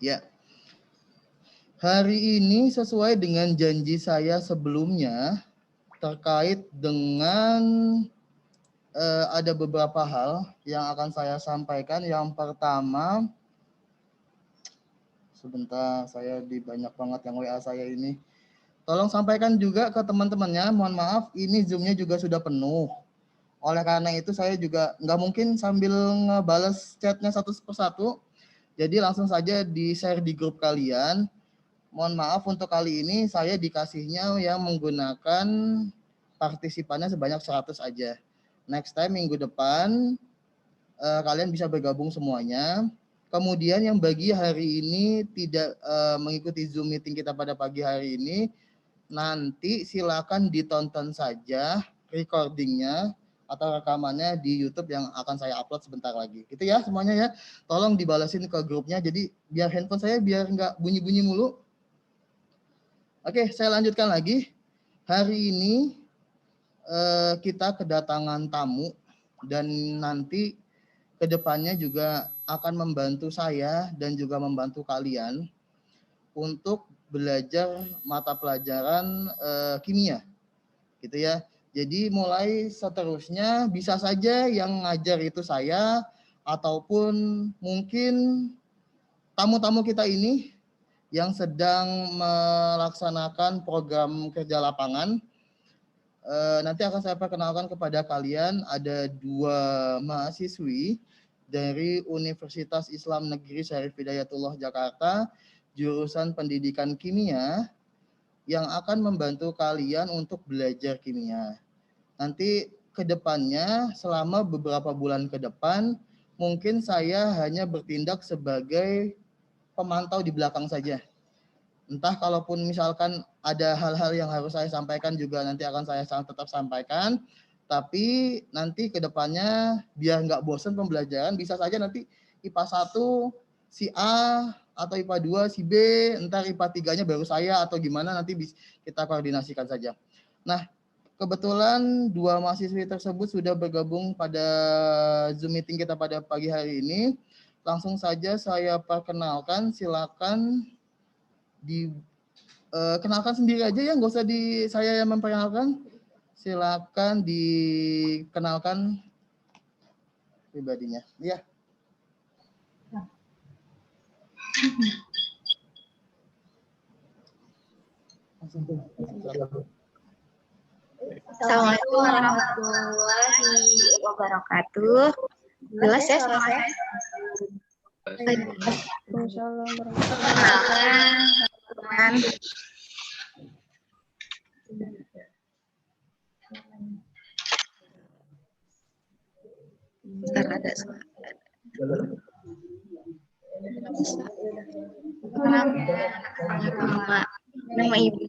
Ya, hari ini sesuai dengan janji saya sebelumnya terkait dengan ada beberapa hal yang akan saya sampaikan. Yang pertama, sebentar, saya banyak banget yang WA saya ini. Tolong sampaikan juga ke teman-temannya, mohon maaf ini Zoom-nya juga sudah penuh. Oleh karena itu saya juga nggak mungkin sambil ngebales chatnya satu persatu. Jadi langsung saja di-share di grup kalian. Mohon maaf untuk kali ini saya dikasihnya yang menggunakan partisipannya sebanyak 100 aja. Next time minggu depan kalian bisa bergabung semuanya. Kemudian yang bagi hari ini tidak mengikuti Zoom meeting kita pada pagi hari ini, nanti silakan ditonton saja recordingnya atau rekamannya di YouTube yang akan saya upload sebentar lagi. Gitu ya semuanya ya. Tolong dibalasin ke grupnya. Jadi biar handphone saya biar nggak bunyi-bunyi mulu. Oke, saya lanjutkan lagi. Hari ini kita kedatangan tamu dan nanti kedepannya juga akan membantu saya dan juga membantu kalian untuk belajar mata pelajaran kimia, gitu ya. Jadi mulai seterusnya bisa saja yang ngajar itu saya ataupun mungkin tamu-tamu kita ini yang sedang melaksanakan program kerja lapangan. Nanti akan saya perkenalkan kepada kalian ada 2 mahasiswi dari Universitas Islam Negeri Syarif Hidayatullah Jakarta, jurusan Pendidikan Kimia, yang akan membantu kalian untuk belajar kimia. Nanti ke depannya selama beberapa bulan ke depan, mungkin saya hanya bertindak sebagai pemantau di belakang saja. Entah kalaupun misalkan ada hal-hal yang harus saya sampaikan juga nanti akan saya tetap sampaikan. Tapi nanti ke depannya biar nggak bosan pembelajaran, bisa saja nanti IPA 1 si A atau IPA 2 si B, entar IPA 3-nya baru saya atau gimana nanti kita koordinasikan saja. Nah, kebetulan 2 mahasiswi tersebut sudah bergabung pada Zoom meeting kita pada pagi hari ini. Langsung saja saya perkenalkan, silakan kenalkan sendiri aja ya, nggak usah saya yang memperkenalkan. Silakan dikenalkan pribadinya. Iya. Assalamualaikum warahmatullahi wabarakatuh. Jelas ya suara saya? Perkenalkan teman-teman. Bentar ada suara. Nama Ibu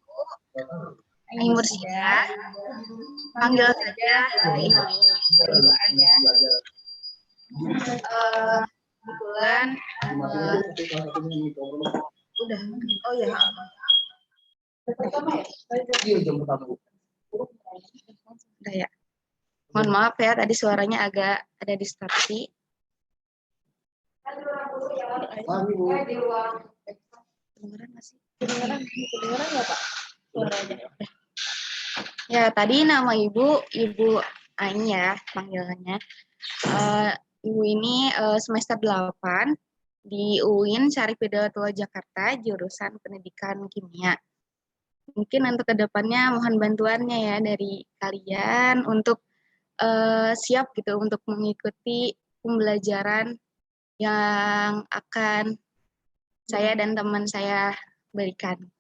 Aing Mursidah. Panggil saja Ibu aja. Kebetulan udah. Oh ya. Udah ya. Mohon maaf ya, tadi suaranya agak ada distorsi. Kedengeran masih? Kedengeran nggak Pak? Ya, tadi nama Ibu Aing ya panggilannya. Ibu ini semester 8 di UIN Syarif Hidayatullah Jakarta, jurusan Pendidikan Kimia. Mungkin untuk kedepannya mohon bantuannya ya dari kalian untuk siap gitu untuk mengikuti pembelajaran yang akan saya dan teman saya berikan.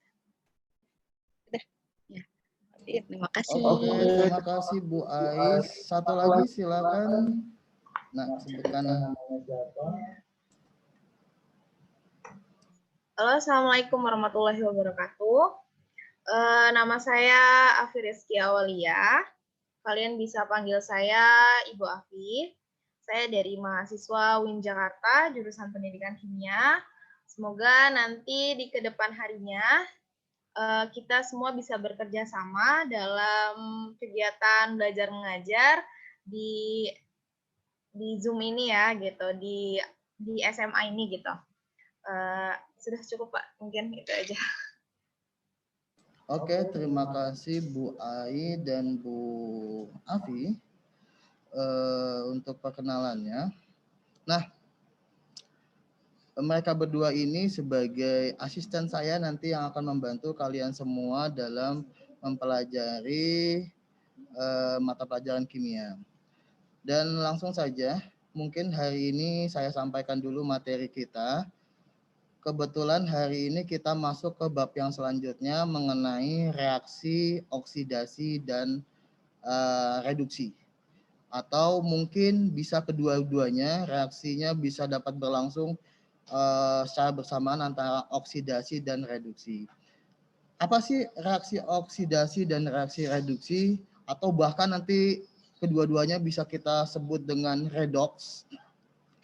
Ya, terima kasih. Oke, terima kasih Bu Ais. Satu lagi silakan. Nah, sebutkan namanya siapa. Halo, Assalamualaikum warahmatullahi wabarakatuh. Nama saya Afi Rizky Awalia. Kalian bisa panggil saya Ibu Afi. Saya dari mahasiswa UIN Jakarta, jurusan Pendidikan Kimia. Semoga nanti di kedepan harinya kita semua bisa bekerja sama dalam kegiatan belajar mengajar di Zoom ini ya gitu, di SMA ini gitu. Sudah cukup Pak, mungkin itu aja. Oke, terima kasih Bu Ai dan Bu Afi untuk perkenalannya. Nah, mereka berdua ini sebagai asisten saya nanti yang akan membantu kalian semua dalam mempelajari mata pelajaran kimia. Dan langsung saja, mungkin hari ini saya sampaikan dulu materi kita. Kebetulan hari ini kita masuk ke bab yang selanjutnya mengenai reaksi, oksidasi, dan reduksi. Atau mungkin bisa kedua-duanya, reaksinya bisa dapat berlangsung secara bersamaan antara oksidasi dan reduksi. Apa sih reaksi oksidasi dan reaksi reduksi? Atau bahkan nanti kedua-duanya bisa kita sebut dengan redox.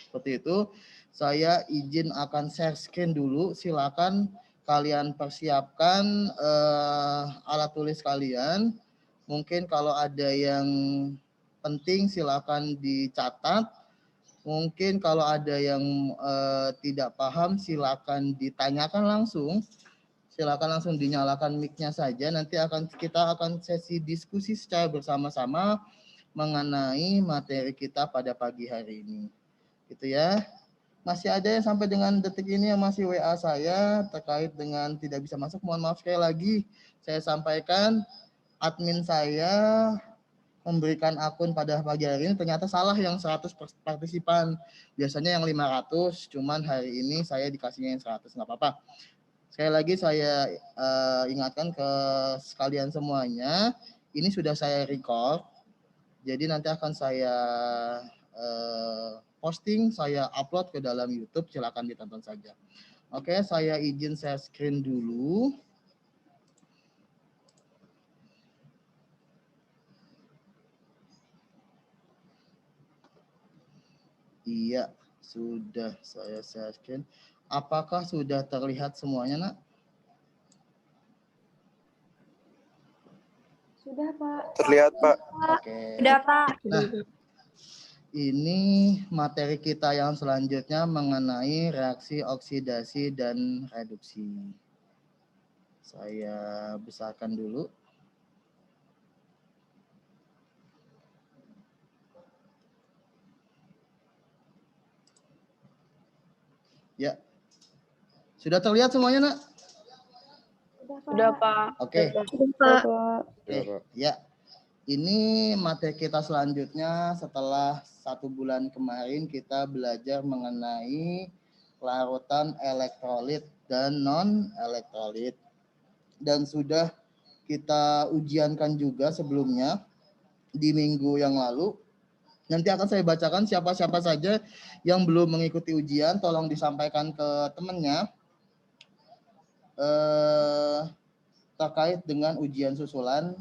Seperti itu. Saya izin akan share screen dulu. Silakan kalian persiapkan alat tulis kalian. Mungkin kalau ada yang penting silakan dicatat. Mungkin kalau ada yang tidak paham silakan ditanyakan langsung. Silakan langsung dinyalakan mic-nya saja. Nanti kita akan sesi diskusi secara bersama-sama mengenai materi kita pada pagi hari ini. Gitu ya. Masih ada yang sampai dengan detik ini yang masih WA saya terkait dengan tidak bisa masuk. Mohon maaf sekali lagi. Saya sampaikan admin saya memberikan akun pada pagi hari ini ternyata salah yang 100 partisipan. Biasanya yang 500, cuman hari ini saya dikasihnya yang 100, nggak apa-apa. Sekali lagi saya ingatkan ke sekalian semuanya, ini sudah saya record. Jadi nanti akan saya posting, saya upload ke dalam YouTube, silakan ditonton saja. Oke, saya izin share screen dulu. Iya, sudah saya share screen. Apakah sudah terlihat semuanya, Nak? Sudah, Pak. Terlihat, Pak. Oke. Sudah, Pak. Nah, ini materi kita yang selanjutnya mengenai reaksi oksidasi dan reduksi. Saya besarkan dulu. Ya. Sudah terlihat semuanya, Nak? Sudah, Pak. Oke. Sudah, Pak. Oke. Ya. Ini materi kita selanjutnya setelah 1 bulan kemarin kita belajar mengenai larutan elektrolit dan non-elektrolit. Dan sudah kita ujiankan juga sebelumnya di minggu yang lalu. Nanti akan saya bacakan siapa-siapa saja yang belum mengikuti ujian, tolong disampaikan ke temannya terkait dengan ujian susulan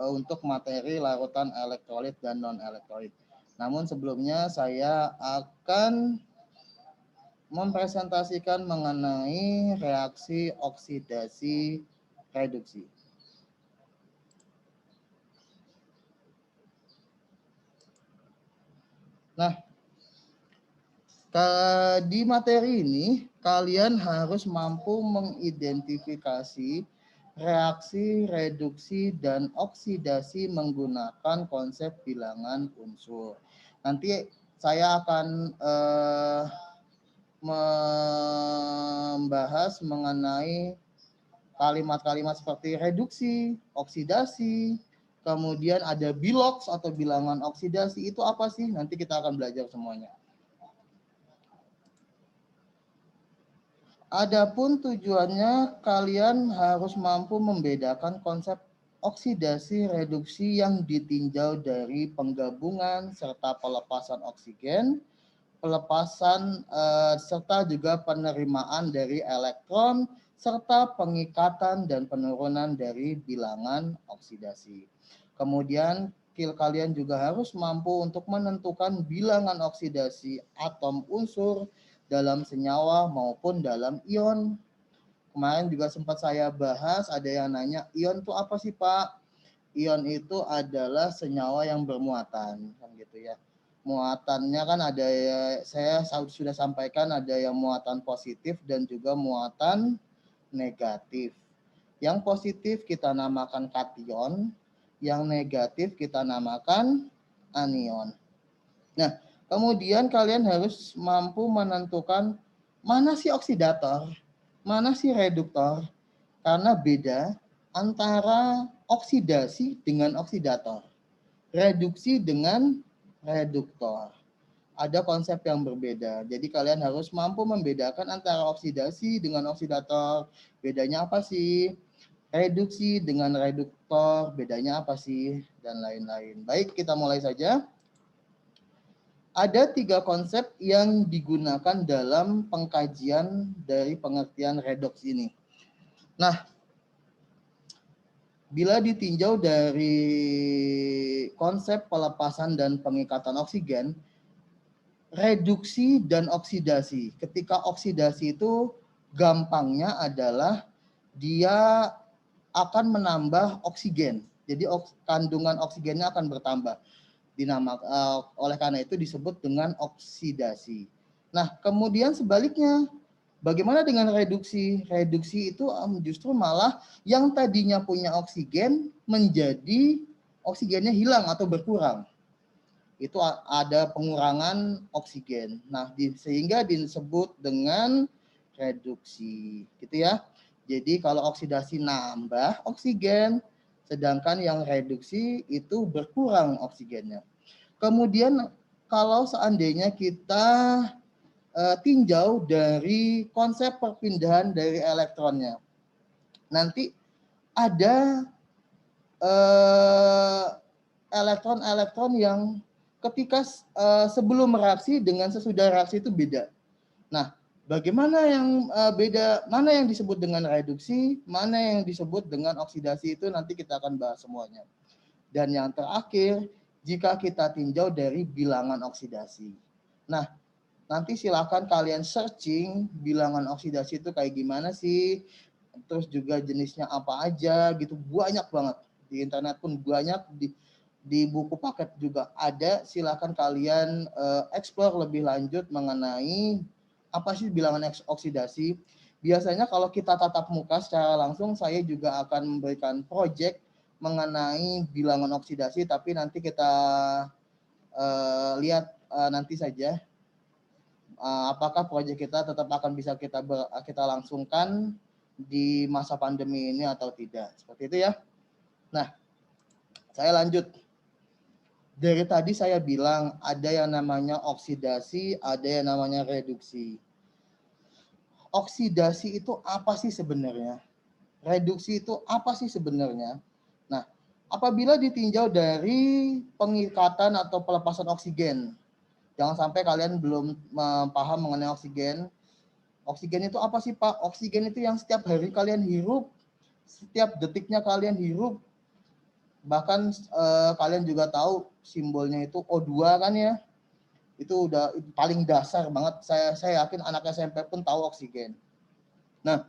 untuk materi larutan elektrolit dan non-elektrolit. Namun sebelumnya saya akan mempresentasikan mengenai reaksi oksidasi reduksi. Nah, di materi ini kalian harus mampu mengidentifikasi reaksi, reduksi, dan oksidasi menggunakan konsep bilangan unsur. Nanti saya akan membahas mengenai kalimat-kalimat seperti reduksi, oksidasi, kemudian ada bilox atau bilangan oksidasi. Itu apa sih? Nanti kita akan belajar semuanya. Adapun tujuannya kalian harus mampu membedakan konsep oksidasi reduksi yang ditinjau dari penggabungan serta pelepasan oksigen, pelepasan serta juga penerimaan dari elektron serta pengikatan dan penurunan dari bilangan oksidasi. Kemudian kalian juga harus mampu untuk menentukan bilangan oksidasi atom unsur dalam senyawa maupun dalam ion. Kemarin juga sempat saya bahas, ada yang nanya, ion itu apa sih Pak? Ion itu adalah senyawa yang bermuatan, kan gitu ya. Muatannya kan ada ya, saya sudah sampaikan ada yang muatan positif dan juga muatan negatif. Yang positif kita namakan kation, yang negatif kita namakan anion. Nah, kemudian kalian harus mampu menentukan mana sih oksidator, mana sih reduktor, karena beda antara oksidasi dengan oksidator, reduksi dengan reduktor. Ada konsep yang berbeda. Jadi kalian harus mampu membedakan antara oksidasi dengan oksidator. Bedanya apa sih? Reduksi dengan reduktor, bedanya apa sih? Dan lain-lain. Baik, kita mulai saja. Ada 3 konsep yang digunakan dalam pengkajian dari pengertian redoks ini. Nah, bila ditinjau dari konsep pelepasan dan pengikatan oksigen, reduksi dan oksidasi. Ketika oksidasi itu gampangnya adalah dia akan menambah oksigen. Jadi kandungan oksigennya akan bertambah. Oleh karena itu disebut dengan oksidasi. Nah, kemudian sebaliknya, bagaimana dengan reduksi? Reduksi itu justru malah yang tadinya punya oksigen menjadi oksigennya hilang atau berkurang. Itu ada pengurangan oksigen. Nah, sehingga disebut dengan reduksi, gitu ya. Jadi kalau oksidasi nambah oksigen, sedangkan yang reduksi itu berkurang oksigennya. Kemudian kalau seandainya kita tinjau dari konsep perpindahan dari elektronnya, nanti ada elektron-elektron yang ketika sebelum reaksi dengan sesudah reaksi itu beda. Nah, bagaimana yang beda, mana yang disebut dengan reduksi, mana yang disebut dengan oksidasi, itu nanti kita akan bahas semuanya. Dan yang terakhir, jika kita tinjau dari bilangan oksidasi. Nah, nanti silakan kalian searching bilangan oksidasi itu kayak gimana sih, terus juga jenisnya apa aja gitu, banyak banget. Di internet pun banyak, di buku paket juga ada. Silakan kalian explore lebih lanjut mengenai apa sih bilangan oksidasi. Biasanya kalau kita tatap muka secara langsung, saya juga akan memberikan project mengenai bilangan oksidasi, tapi nanti kita lihat nanti saja apakah proyek kita tetap akan bisa kita langsungkan di masa pandemi ini atau tidak. Seperti itu ya. Nah, saya lanjut. Dari tadi saya bilang ada yang namanya oksidasi, ada yang namanya reduksi. Oksidasi itu apa sih sebenarnya? Reduksi itu apa sih sebenarnya? Nah, apabila ditinjau dari pengikatan atau pelepasan oksigen, jangan sampai kalian belum paham mengenai oksigen. Oksigen itu apa sih, Pak? Oksigen itu yang setiap hari kalian hirup, setiap detiknya kalian hirup. Bahkan kalian juga tahu simbolnya itu O2 kan ya. Itu udah paling dasar banget. Saya yakin anak SMP pun tahu oksigen. Nah,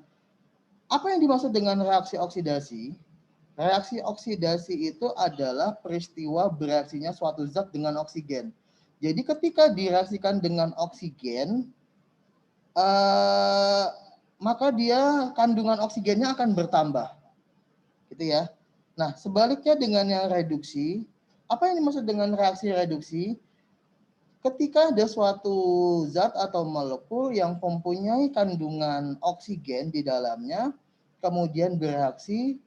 apa yang dimaksud dengan reaksi oksidasi? Reaksi oksidasi itu adalah peristiwa bereaksinya suatu zat dengan oksigen. Jadi ketika direaksikan dengan oksigen, maka dia kandungan oksigennya akan bertambah, gitu ya. Nah, sebaliknya dengan yang reduksi, apa yang dimaksud dengan reaksi reduksi? Ketika ada suatu zat atau molekul yang mempunyai kandungan oksigen di dalamnya, kemudian bereaksi,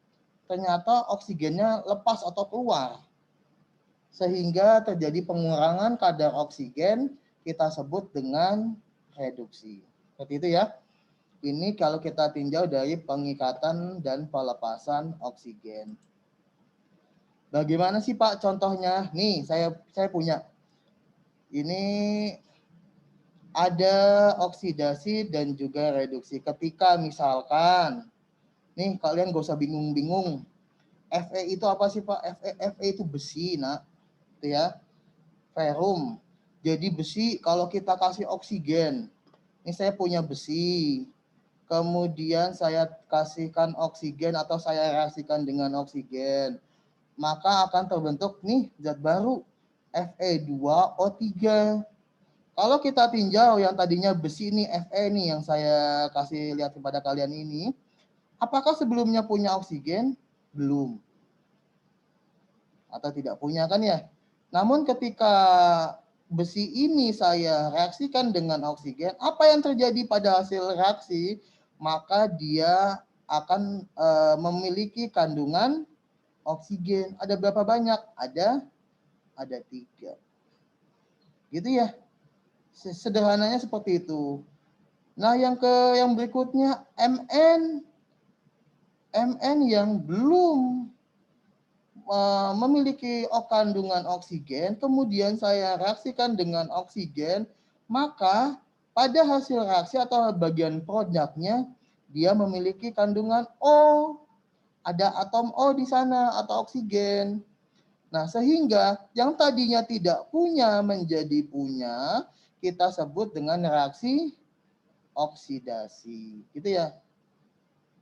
ternyata oksigennya lepas atau keluar, sehingga terjadi pengurangan kadar oksigen, kita sebut dengan reduksi. Seperti itu ya. Ini kalau kita tinjau dari pengikatan dan pelepasan oksigen. Bagaimana sih Pak contohnya? Nih, saya punya. Ini ada oksidasi dan juga reduksi. Ketika misalkan, nih kalian gak usah bingung-bingung. Fe itu apa sih Pak? Fe itu besi, nak. Itu ya. Ferrum. Jadi besi kalau kita kasih oksigen. Ini saya punya besi. Kemudian saya kasihkan oksigen atau saya reaksikan dengan oksigen, maka akan terbentuk nih zat baru. Fe2O3. Kalau kita tinjau yang tadinya besi ini Fe nih yang saya kasih lihat kepada kalian ini, apakah sebelumnya punya oksigen? Belum. Atau tidak punya kan ya? Namun ketika besi ini saya reaksikan dengan oksigen, apa yang terjadi pada hasil reaksi? Maka dia akan memiliki kandungan oksigen. Ada berapa banyak? Ada 3. Gitu ya. Sederhananya seperti itu. Nah, yang berikutnya Mn yang belum memiliki kandungan oksigen, kemudian saya reaksikan dengan oksigen, maka pada hasil reaksi atau bagian produknya dia memiliki kandungan O. Ada atom O di sana atau oksigen. Nah, sehingga yang tadinya tidak punya menjadi punya, kita sebut dengan reaksi oksidasi. Gitu ya.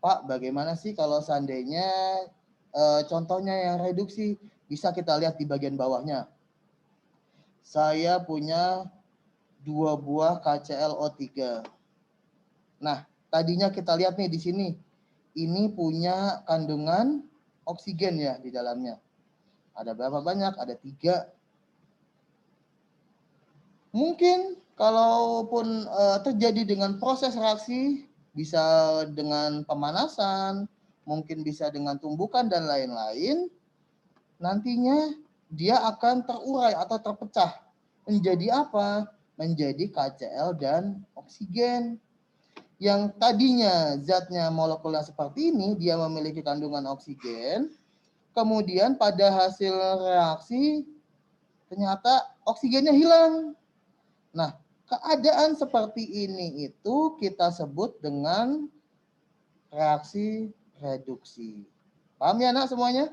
Pak, bagaimana sih kalau seandainya contohnya yang reduksi? Bisa kita lihat di bagian bawahnya. Saya punya 2 buah KClO3. Nah, tadinya kita lihat nih di sini. Ini punya kandungan oksigen ya di dalamnya. Ada berapa banyak? Ada 3. Mungkin kalaupun terjadi dengan proses reaksi, bisa dengan pemanasan, mungkin bisa dengan tumbukan dan lain-lain, nantinya dia akan terurai atau terpecah. Menjadi apa? Menjadi KCl dan oksigen. Yang tadinya zatnya molekuler seperti ini, dia memiliki kandungan oksigen, kemudian pada hasil reaksi ternyata oksigennya hilang. Nah, keadaan seperti ini itu kita sebut dengan reaksi reduksi. Paham ya anak semuanya?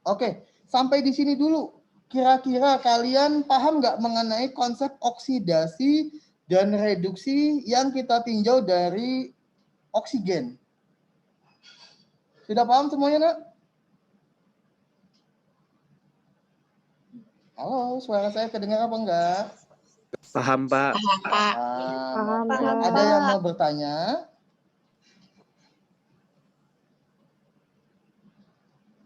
Oke, sampai di sini dulu. Kira-kira kalian paham nggak mengenai konsep oksidasi dan reduksi yang kita tinjau dari oksigen? Sudah paham semuanya, nak? Halo, suara saya kedengar apa enggak? Paham, Pak. Paham, Ada Pak. yang mau bertanya?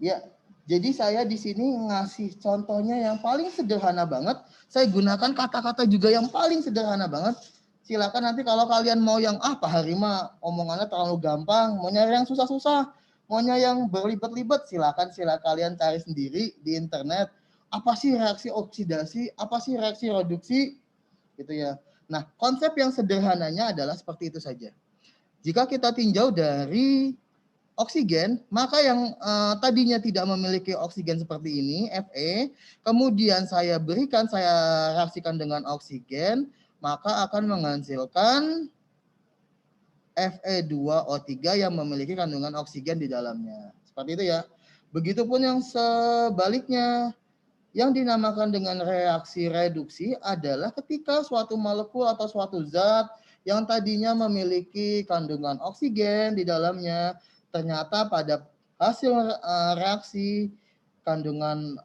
Ya, jadi saya di sini ngasih contohnya yang paling sederhana banget. Saya gunakan kata-kata juga yang paling sederhana banget. Silakan nanti kalau kalian mau yang Pak Harima omongannya terlalu gampang, mau nyari yang susah-susah, maunya yang berlibat-libat, silakan kalian cari sendiri di internet. Apa sih reaksi oksidasi? Apa sih reaksi reduksi? Gitu ya. Nah, konsep yang sederhananya adalah seperti itu saja. Jika kita tinjau dari oksigen, maka yang tadinya tidak memiliki oksigen seperti ini, Fe, kemudian saya reaksikan dengan oksigen, maka akan menghasilkan Fe2O3 yang memiliki kandungan oksigen di dalamnya. Seperti itu ya. Begitupun yang sebaliknya, yang dinamakan dengan reaksi reduksi adalah ketika suatu molekul atau suatu zat yang tadinya memiliki kandungan oksigen di dalamnya, ternyata pada hasil reaksi kandungan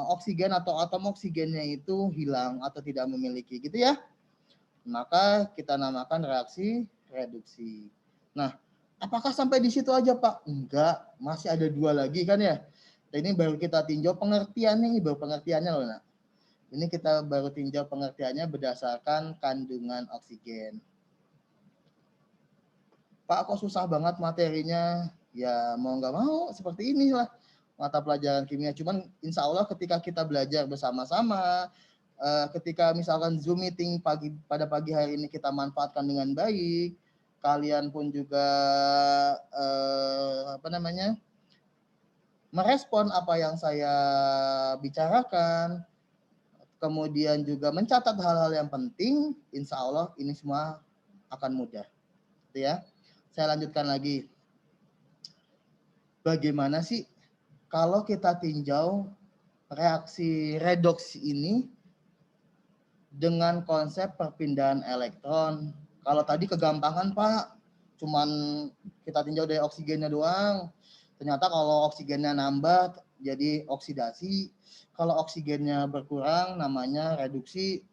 oksigen atau atom oksigennya itu hilang atau tidak memiliki, gitu ya. Maka kita namakan reaksi reduksi. Nah, apakah sampai di situ aja, Pak? Enggak, masih ada 2 lagi kan ya. Ini baru kita tinjau pengertiannya, ini baru pengertiannya loh, nak. Ini kita baru tinjau pengertiannya berdasarkan kandungan oksigen. Pak, kok susah banget materinya? Ya mau nggak mau seperti inilah mata pelajaran kimia. Cuman insya Allah ketika kita belajar bersama-sama, ketika misalkan Zoom meeting pada pagi hari ini kita manfaatkan dengan baik, kalian pun juga merespon apa yang saya bicarakan, kemudian juga mencatat hal-hal yang penting, insya Allah ini semua akan mudah. Gitu ya. Saya lanjutkan lagi. Bagaimana sih kalau kita tinjau reaksi redoks ini dengan konsep perpindahan elektron? Kalau tadi kegampangan, Pak, cuman kita tinjau dari oksigennya doang. Ternyata kalau oksigennya nambah, jadi oksidasi. Kalau oksigennya berkurang namanya reduksi.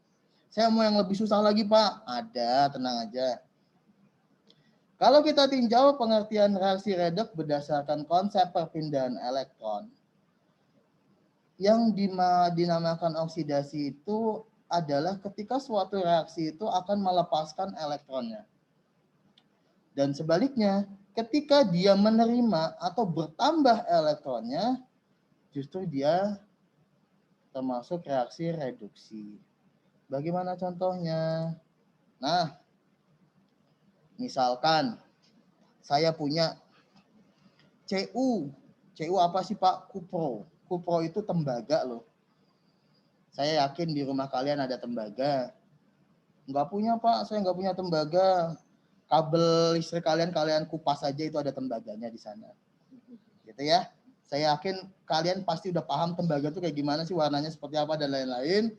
Saya mau yang lebih susah lagi, Pak. Ada, tenang aja. Kalau kita tinjau pengertian reaksi redoks berdasarkan konsep perpindahan elektron, yang dinamakan oksidasi itu adalah ketika suatu reaksi itu akan melepaskan elektronnya. Dan sebaliknya, ketika dia menerima atau bertambah elektronnya, justru dia termasuk reaksi reduksi. Bagaimana contohnya? Nah, misalkan saya punya Cu. Cu apa sih, Pak? Kupro. Kupro itu tembaga loh. Saya yakin di rumah kalian ada tembaga. Enggak punya, Pak. Saya enggak punya tembaga. Kabel listrik kalian kupas aja itu ada tembaganya di sana. Gitu ya. Saya yakin kalian pasti udah paham tembaga itu kayak gimana sih, warnanya seperti apa dan lain-lain.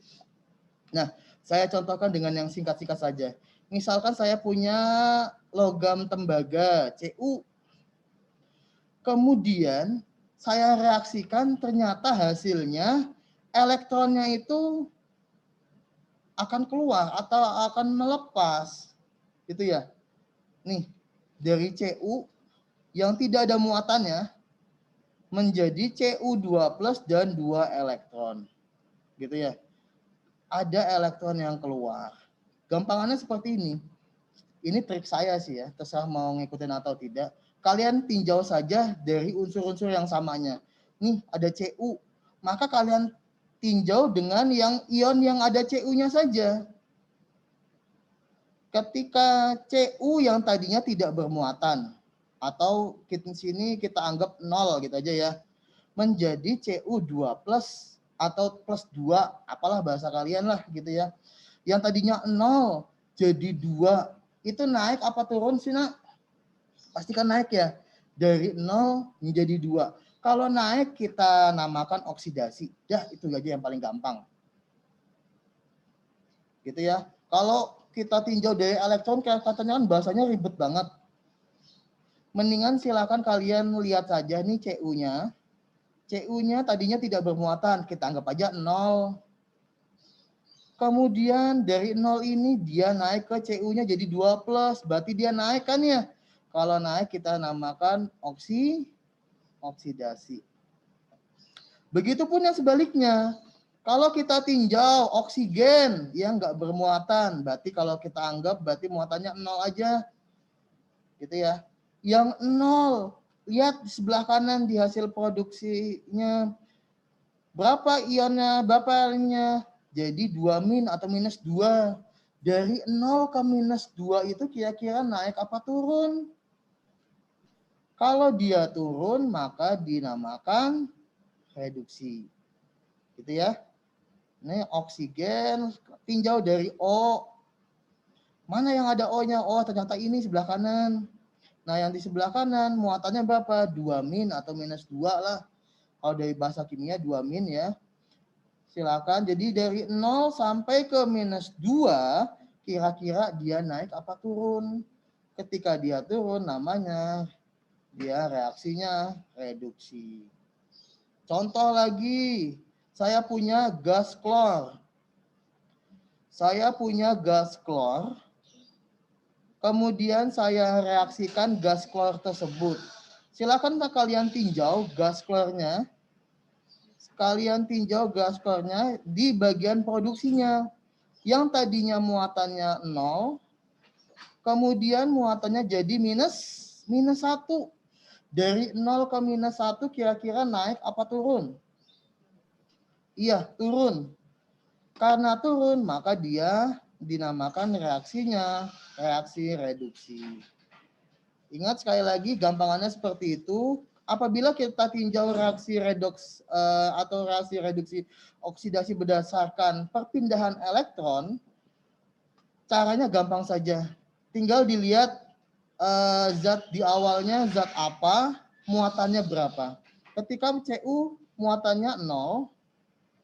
Nah, saya contohkan dengan yang singkat-singkat saja. Misalkan saya punya logam tembaga, Cu. Kemudian saya reaksikan ternyata hasilnya elektronnya itu akan keluar atau akan melepas. Gitu ya. Nih, dari Cu yang tidak ada muatannya menjadi Cu2+ dan 2 elektron. Gitu ya. Ada elektron yang keluar. Gampangannya seperti ini. Ini trik saya sih ya, terserah mau ngikutin atau tidak. Kalian tinjau saja dari unsur-unsur yang samanya. Nih ada Cu, maka kalian tinjau dengan yang ion yang ada Cu-nya saja. Ketika Cu yang tadinya tidak bermuatan, atau di sini kita anggap 0 gitu aja ya, menjadi Cu2+ atau +2, apalah bahasa kalian lah gitu ya. Yang tadinya 0 jadi 2, itu naik apa turun sih, Nak? Pastikan naik ya. Dari 0 menjadi 2. Kalau naik kita namakan oksidasi. Dah, itu aja yang paling gampang. Gitu ya. Kalau kita tinjau dari elektron, katanya kan bahasanya ribet banget. Mendingan silakan kalian lihat saja nih Cu-nya. Cu-nya tadinya tidak bermuatan, kita anggap aja 0. Kemudian dari 0 ini dia naik ke Cu-nya jadi 2+, berarti dia naik kan ya. Kalau naik kita namakan oksidasi. Begitupun yang sebaliknya. Kalau kita tinjau oksigen yang nggak bermuatan, berarti kalau kita anggap berarti muatannya 0 aja. Gitu ya. Yang 0, lihat di sebelah kanan di hasil produksinya. Berapa ionnya, berapa ionnya? Jadi 2- atau -2. Dari 0 ke -2 itu kira-kira naik apa turun? Kalau dia turun maka dinamakan reduksi. Gitu ya. Ini oksigen, tinjau dari O. Mana yang ada O-nya? Oh, ternyata ini sebelah kanan. Nah, yang di sebelah kanan muatannya berapa? 2- atau -2 lah. Kalau dari bahasa kimia 2- ya. Silakan. Jadi dari 0 sampai ke -2, kira-kira dia naik apa turun? Ketika dia turun namanya dia reaksinya reduksi. Contoh lagi, saya punya gas klor. Saya punya gas klor. Kemudian saya reaksikan gas klor tersebut. Silakan kalian tinjau gas klornya. Kalian tinjau gas klornya di bagian produksinya. Yang tadinya muatannya 0, kemudian muatannya jadi -1. Dari 0 ke -1 kira-kira naik apa turun? Iya, turun. Karena turun, maka dia dinamakan reaksinya reaksi reduksi. Ingat sekali lagi gampangannya seperti itu. Apabila kita tinjau reaksi redoks atau reaksi reduksi oksidasi berdasarkan perpindahan elektron, caranya gampang saja. Tinggal dilihat zat di awalnya zat apa, muatannya berapa. Ketika Cu muatannya 0,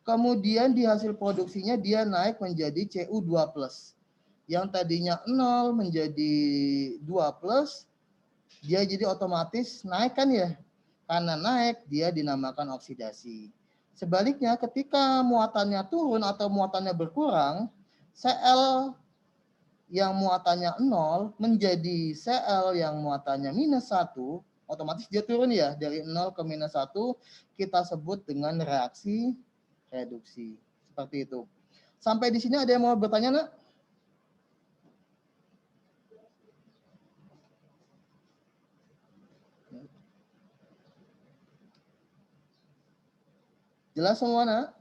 kemudian di hasil produksinya dia naik menjadi Cu2+. Yang tadinya 0 menjadi 2+, dia jadi otomatis naik kan ya. Karena naik, dia dinamakan oksidasi. Sebaliknya, ketika muatannya turun atau muatannya berkurang, Cl yang muatannya 0 menjadi Cl yang muatannya -1, otomatis dia turun ya, dari 0 ke -1, kita sebut dengan reaksi reduksi. Seperti itu. Sampai di sini ada yang mau bertanya, nak? Jelas semua, nak?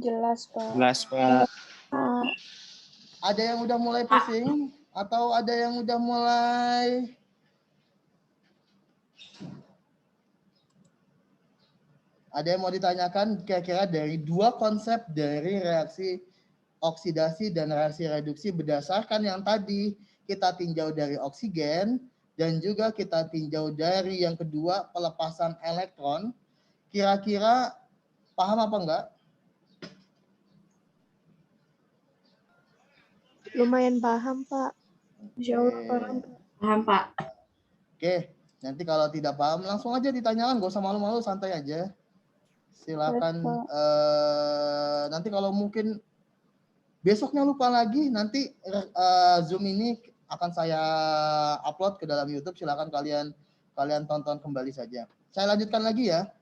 Jelas, Pak. Jelas, Pak. Ada yang udah mulai pusing? Atau ada yang udah mulai... Ada yang mau ditanyakan kira-kira dari dua konsep dari reaksi oksidasi dan reaksi reduksi berdasarkan yang tadi kita tinjau dari oksigen dan juga kita tinjau dari yang kedua pelepasan elektron. Kira-kira paham apa enggak? Lumayan paham, Pak. Insya Allah paham. Paham, Pak. Oke, nanti kalau tidak paham langsung aja ditanyakan, gak usah malu-malu, santai aja. Silakan. Nanti kalau mungkin besoknya lupa lagi, nanti Zoom ini akan saya upload ke dalam YouTube. Silakan kalian tonton kembali saja. Saya lanjutkan lagi ya.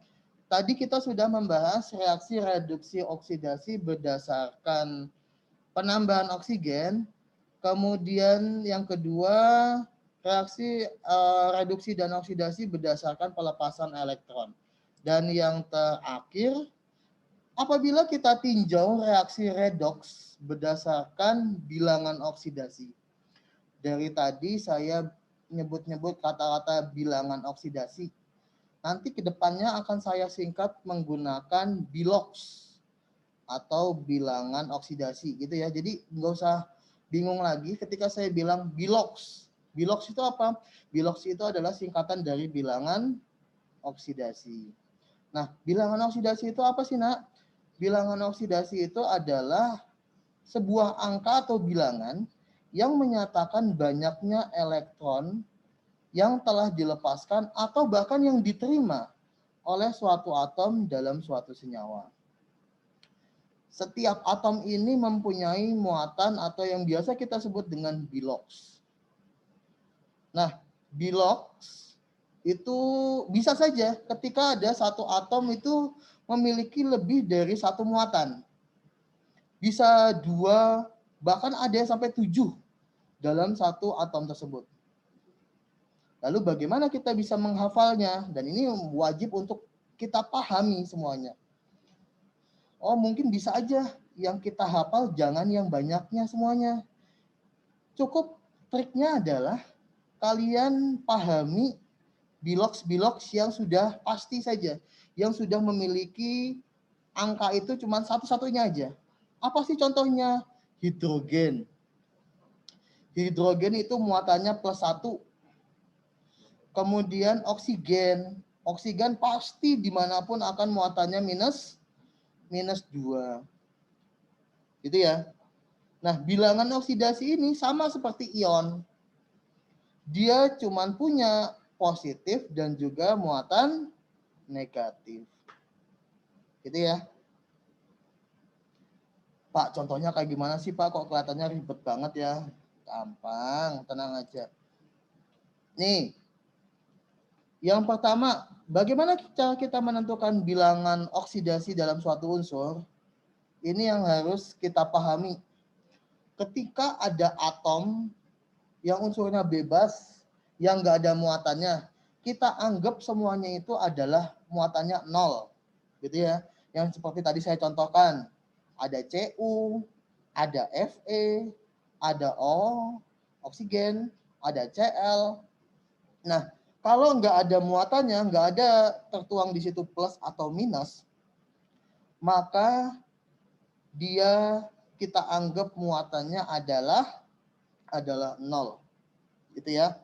Tadi kita sudah membahas reaksi reduksi oksidasi berdasarkan penambahan oksigen. Kemudian yang kedua, reaksi reduksi dan oksidasi berdasarkan pelepasan elektron. Dan yang terakhir, apabila kita tinjau reaksi redoks berdasarkan bilangan oksidasi. Dari tadi saya nyebut-nyebut kata-kata bilangan oksidasi. Nanti ke depannya akan saya singkat menggunakan biloks atau bilangan oksidasi gitu ya. Jadi nggak usah bingung lagi ketika saya bilang biloks. Biloks itu apa? Biloks itu adalah singkatan dari bilangan oksidasi. Nah, bilangan oksidasi itu apa sih, Nak? Bilangan oksidasi itu adalah sebuah angka atau bilangan yang menyatakan banyaknya elektron yang telah dilepaskan atau bahkan yang diterima oleh suatu atom dalam suatu senyawa. Setiap atom ini mempunyai muatan atau yang biasa kita sebut dengan biloks. Nah, biloks itu bisa saja ketika ada satu atom itu memiliki lebih dari satu muatan. Bisa 2, bahkan ada yang sampai 7 dalam satu atom tersebut. Lalu bagaimana kita bisa menghafalnya? Dan ini wajib untuk kita pahami semuanya. Oh, mungkin bisa aja yang kita hafal jangan yang banyaknya semuanya. Cukup triknya adalah kalian pahami biloks-biloks yang sudah pasti saja, yang sudah memiliki angka itu cuma satu-satunya aja. Apa sih contohnya? Hidrogen. Hidrogen itu muatannya +1. Kemudian oksigen. Oksigen pasti dimanapun akan muatannya -2. Gitu ya. Nah, bilangan oksidasi ini sama seperti ion. Dia cuma punya positif dan juga muatan negatif. Gitu ya. Pak, contohnya kayak gimana sih, Pak? Kok kelihatannya ribet banget ya? Gampang, tenang aja. Nih, yang pertama, bagaimana cara kita menentukan bilangan oksidasi dalam suatu unsur? Ini yang harus kita pahami. Ketika ada atom yang unsurnya bebas, yang nggak ada muatannya, kita anggap semuanya itu adalah muatannya 0. Gitu ya. Yang seperti tadi saya contohkan. Ada Cu, ada Fe, ada O, oksigen, ada Cl. Nah, kalau nggak ada muatannya, nggak ada tertuang di situ plus atau minus, maka dia kita anggap muatannya adalah 0. Gitu ya.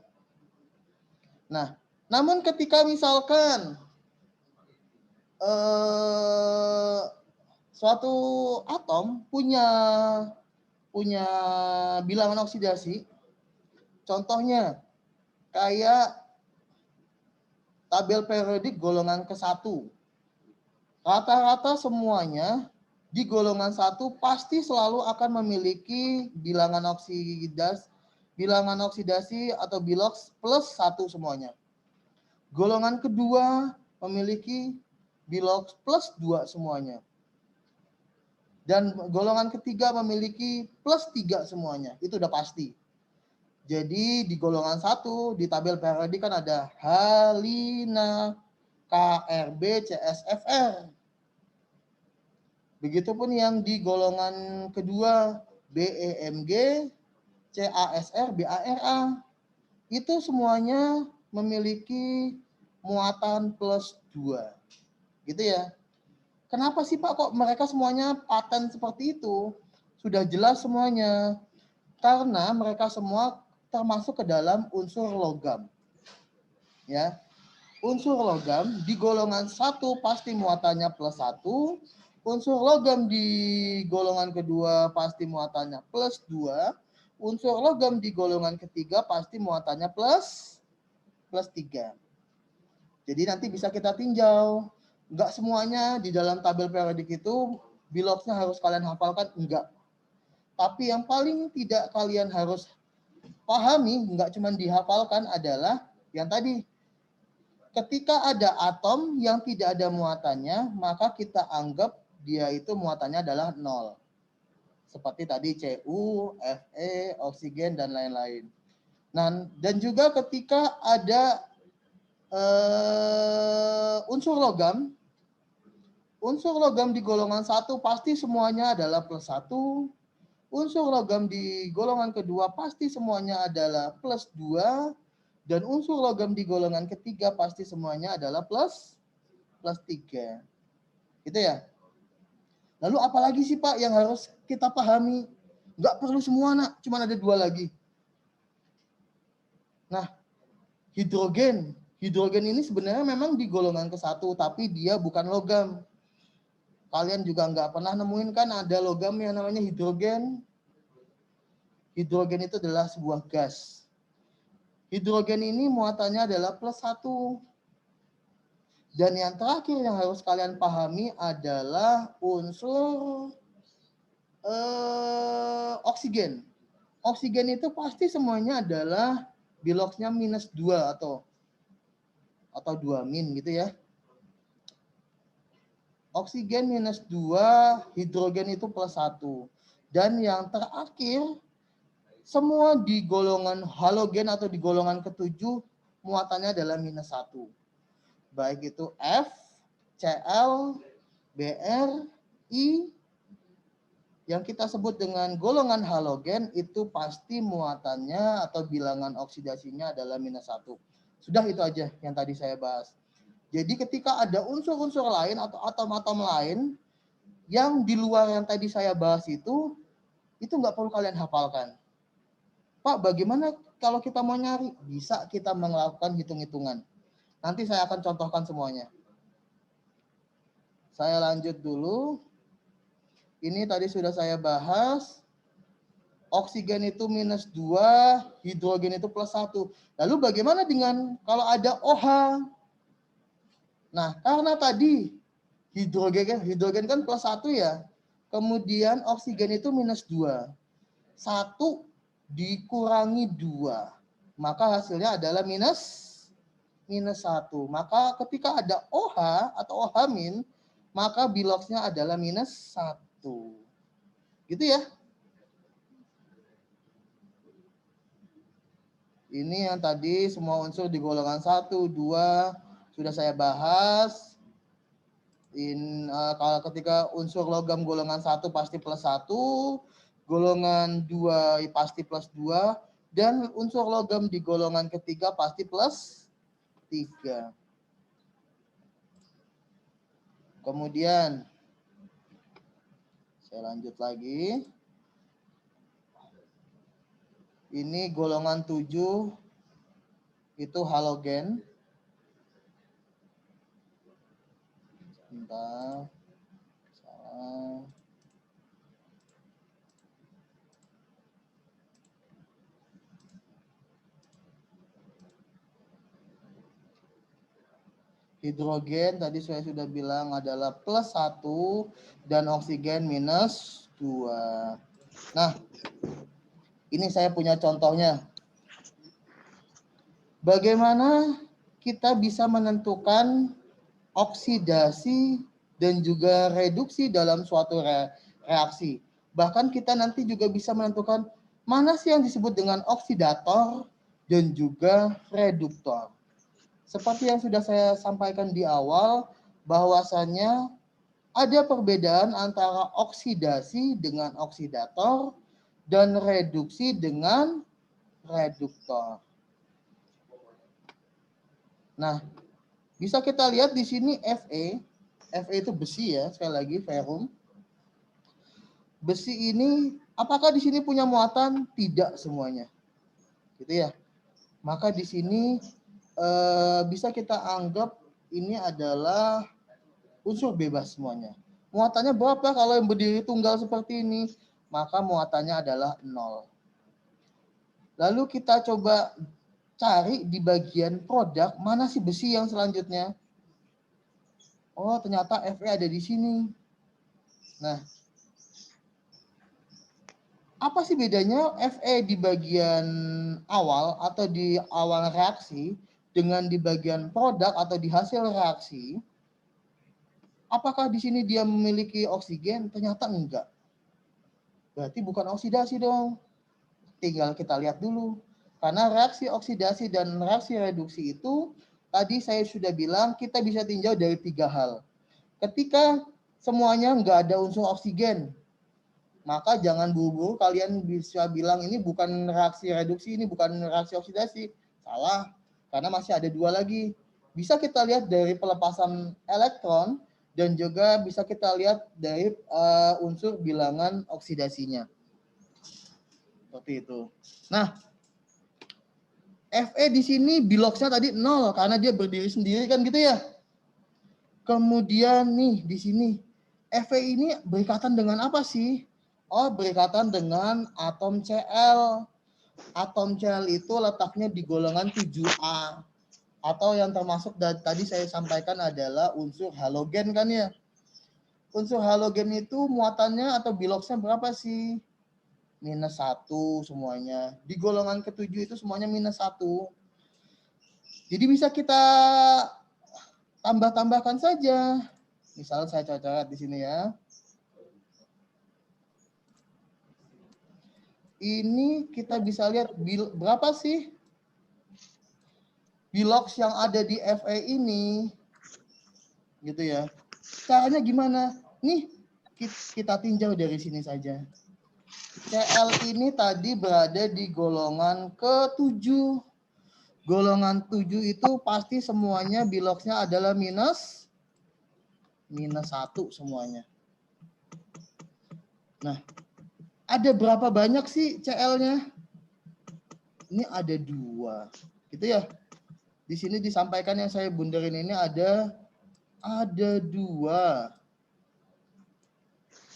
Nah, namun ketika misalkan suatu atom punya bilangan oksidasi, contohnya kayak tabel periodik golongan ke-1. Rata-rata semuanya di golongan 1 pasti selalu akan memiliki bilangan oksidasi atau bilox plus 1 semuanya. Golongan kedua memiliki bilox plus 2 semuanya. Dan golongan ketiga memiliki plus 3 semuanya. Itu udah pasti. Jadi di golongan 1 di tabel periodik kan ada halina, KRB, CSFR. Begitupun yang di golongan kedua BEMG, CASR, BARA. Itu semuanya memiliki muatan plus 2. Gitu ya. Kenapa sih Pak kok mereka semuanya paten seperti itu? Sudah jelas semuanya. Karena mereka semua termasuk ke dalam unsur logam. Ya. Unsur logam di golongan 1 pasti muatannya plus 1. Unsur logam di golongan kedua pasti muatannya plus 2. Unsur logam di golongan ketiga pasti muatannya plus 3. Jadi nanti bisa kita tinjau. Enggak semuanya di dalam tabel periodik itu biloxnya harus kalian hafalkan, enggak. Tapi yang paling tidak kalian harus pahami, enggak cuma dihafalkan adalah yang tadi. Ketika ada atom yang tidak ada muatannya, maka kita anggap dia itu muatannya adalah 0. Seperti tadi Cu, Fe, oksigen, dan lain-lain. Nah, dan juga ketika ada unsur logam di golongan 1 pasti semuanya adalah plus 1. Unsur logam di golongan kedua pasti semuanya adalah plus 2. Dan unsur logam di golongan ketiga pasti semuanya adalah plus 3. Gitu ya. Lalu apalagi sih Pak yang harus kita pahami? Enggak perlu semua nak, cuma ada 2 lagi. Nah, hidrogen. Hidrogen ini sebenarnya memang di golongan ke-1, tapi dia bukan logam. Kalian juga enggak pernah nemuin kan ada logam yang namanya hidrogen. Hidrogen itu adalah sebuah gas. Hidrogen ini muatannya adalah plus 1. Dan yang terakhir yang harus kalian pahami adalah unsur oksigen. Oksigen itu pasti semuanya adalah biloxnya minus 2 atau 2 min gitu ya. Oksigen minus 2, hidrogen itu plus 1. Dan yang terakhir, semua di golongan halogen atau di golongan ke-7 muatannya adalah minus 1. Baik itu F, Cl, Br, I, yang kita sebut dengan golongan halogen itu pasti muatannya atau bilangan oksidasinya adalah minus 1. Sudah itu aja yang tadi saya bahas. Jadi ketika ada unsur-unsur lain atau atom-atom lain yang di luar yang tadi saya bahas itu nggak perlu kalian hafalkan. Pak, bagaimana kalau kita mau nyari? Bisa kita melakukan hitung-hitungan. Nanti saya akan contohkan semuanya. Saya lanjut dulu. Ini tadi sudah saya bahas. Oksigen itu minus 2, hidrogen itu plus 1. Lalu bagaimana dengan kalau ada OH? Nah, karena tadi hidrogen kan plus 1 ya. Kemudian oksigen itu minus 2. 1 dikurangi 2. Maka hasilnya adalah minus 1. Maka ketika ada OH atau OH-, maka biloxnya adalah minus 1. Gitu ya. Ini yang tadi semua unsur di golongan 1, 2 sudah saya bahas. Kalau ketika unsur logam golongan 1 pasti plus 1, golongan 2 pasti plus 2, dan unsur logam di golongan ketiga pasti plus 3. Kemudian saya lanjut lagi. Ini golongan 7 itu halogen. Sebentar. Salah. Hidrogen tadi saya sudah bilang adalah +1 dan oksigen -2. Nah, ini saya punya contohnya. Bagaimana kita bisa menentukan oksidasi dan juga reduksi dalam suatu reaksi. Bahkan kita nanti juga bisa menentukan mana sih yang disebut dengan oksidator dan juga reduktor. Seperti yang sudah saya sampaikan di awal, bahwasannya ada perbedaan antara oksidasi dengan oksidator dan reduksi dengan reduktor. Nah, bisa kita lihat di sini Fe. Fe itu besi ya, sekali lagi ferrum. Besi ini apakah di sini punya muatan? Tidak semuanya. Gitu ya. Maka di sini bisa kita anggap ini adalah unsur bebas semuanya. Muatannya berapa kalau yang berdiri tunggal seperti ini? Maka muatannya adalah 0. Lalu kita coba cari di bagian produk, mana sih besi yang selanjutnya? Oh, ternyata Fe ada di sini. Nah, apa sih bedanya Fe di bagian awal atau di awal reaksi dengan di bagian produk atau di hasil reaksi? Apakah di sini dia memiliki oksigen? Ternyata enggak. Berarti bukan oksidasi dong. Tinggal kita lihat dulu. Karena reaksi oksidasi dan reaksi reduksi itu tadi saya sudah bilang kita bisa tinjau dari 3 hal. Ketika semuanya enggak ada unsur oksigen, maka jangan buru-buru kalian bisa bilang ini bukan reaksi reduksi, ini bukan reaksi oksidasi. Salah, karena masih ada 2 lagi. Bisa kita lihat dari pelepasan elektron dan juga bisa kita lihat dari unsur bilangan oksidasinya. Seperti itu. Nah, Fe di sini biloxnya tadi 0 karena dia berdiri sendiri kan gitu ya. Kemudian nih di sini Fe ini berikatan dengan apa sih? Oh, berikatan dengan atom Cl. Atom Cl itu letaknya di golongan 7A. Atau yang termasuk tadi saya sampaikan adalah unsur halogen kan ya. Unsur halogen itu muatannya atau biloxnya berapa sih? -1 semuanya. Di golongan ke-7 itu semuanya -1. Jadi bisa kita tambah-tambahkan saja. Misalnya saya coret di sini ya. Ini kita bisa lihat berapa sih bilox yang ada di Fe ini. Gitu ya. Caranya gimana? Nih, kita tinjau dari sini saja. Cl ini tadi berada di golongan ke-7. Golongan 7 itu pasti semuanya biloxnya adalah -1 semuanya. Nah, ada berapa banyak sih Cl-nya? Ini ada 2. Gitu ya. Di sini disampaikan yang saya bunderin ini ada 2.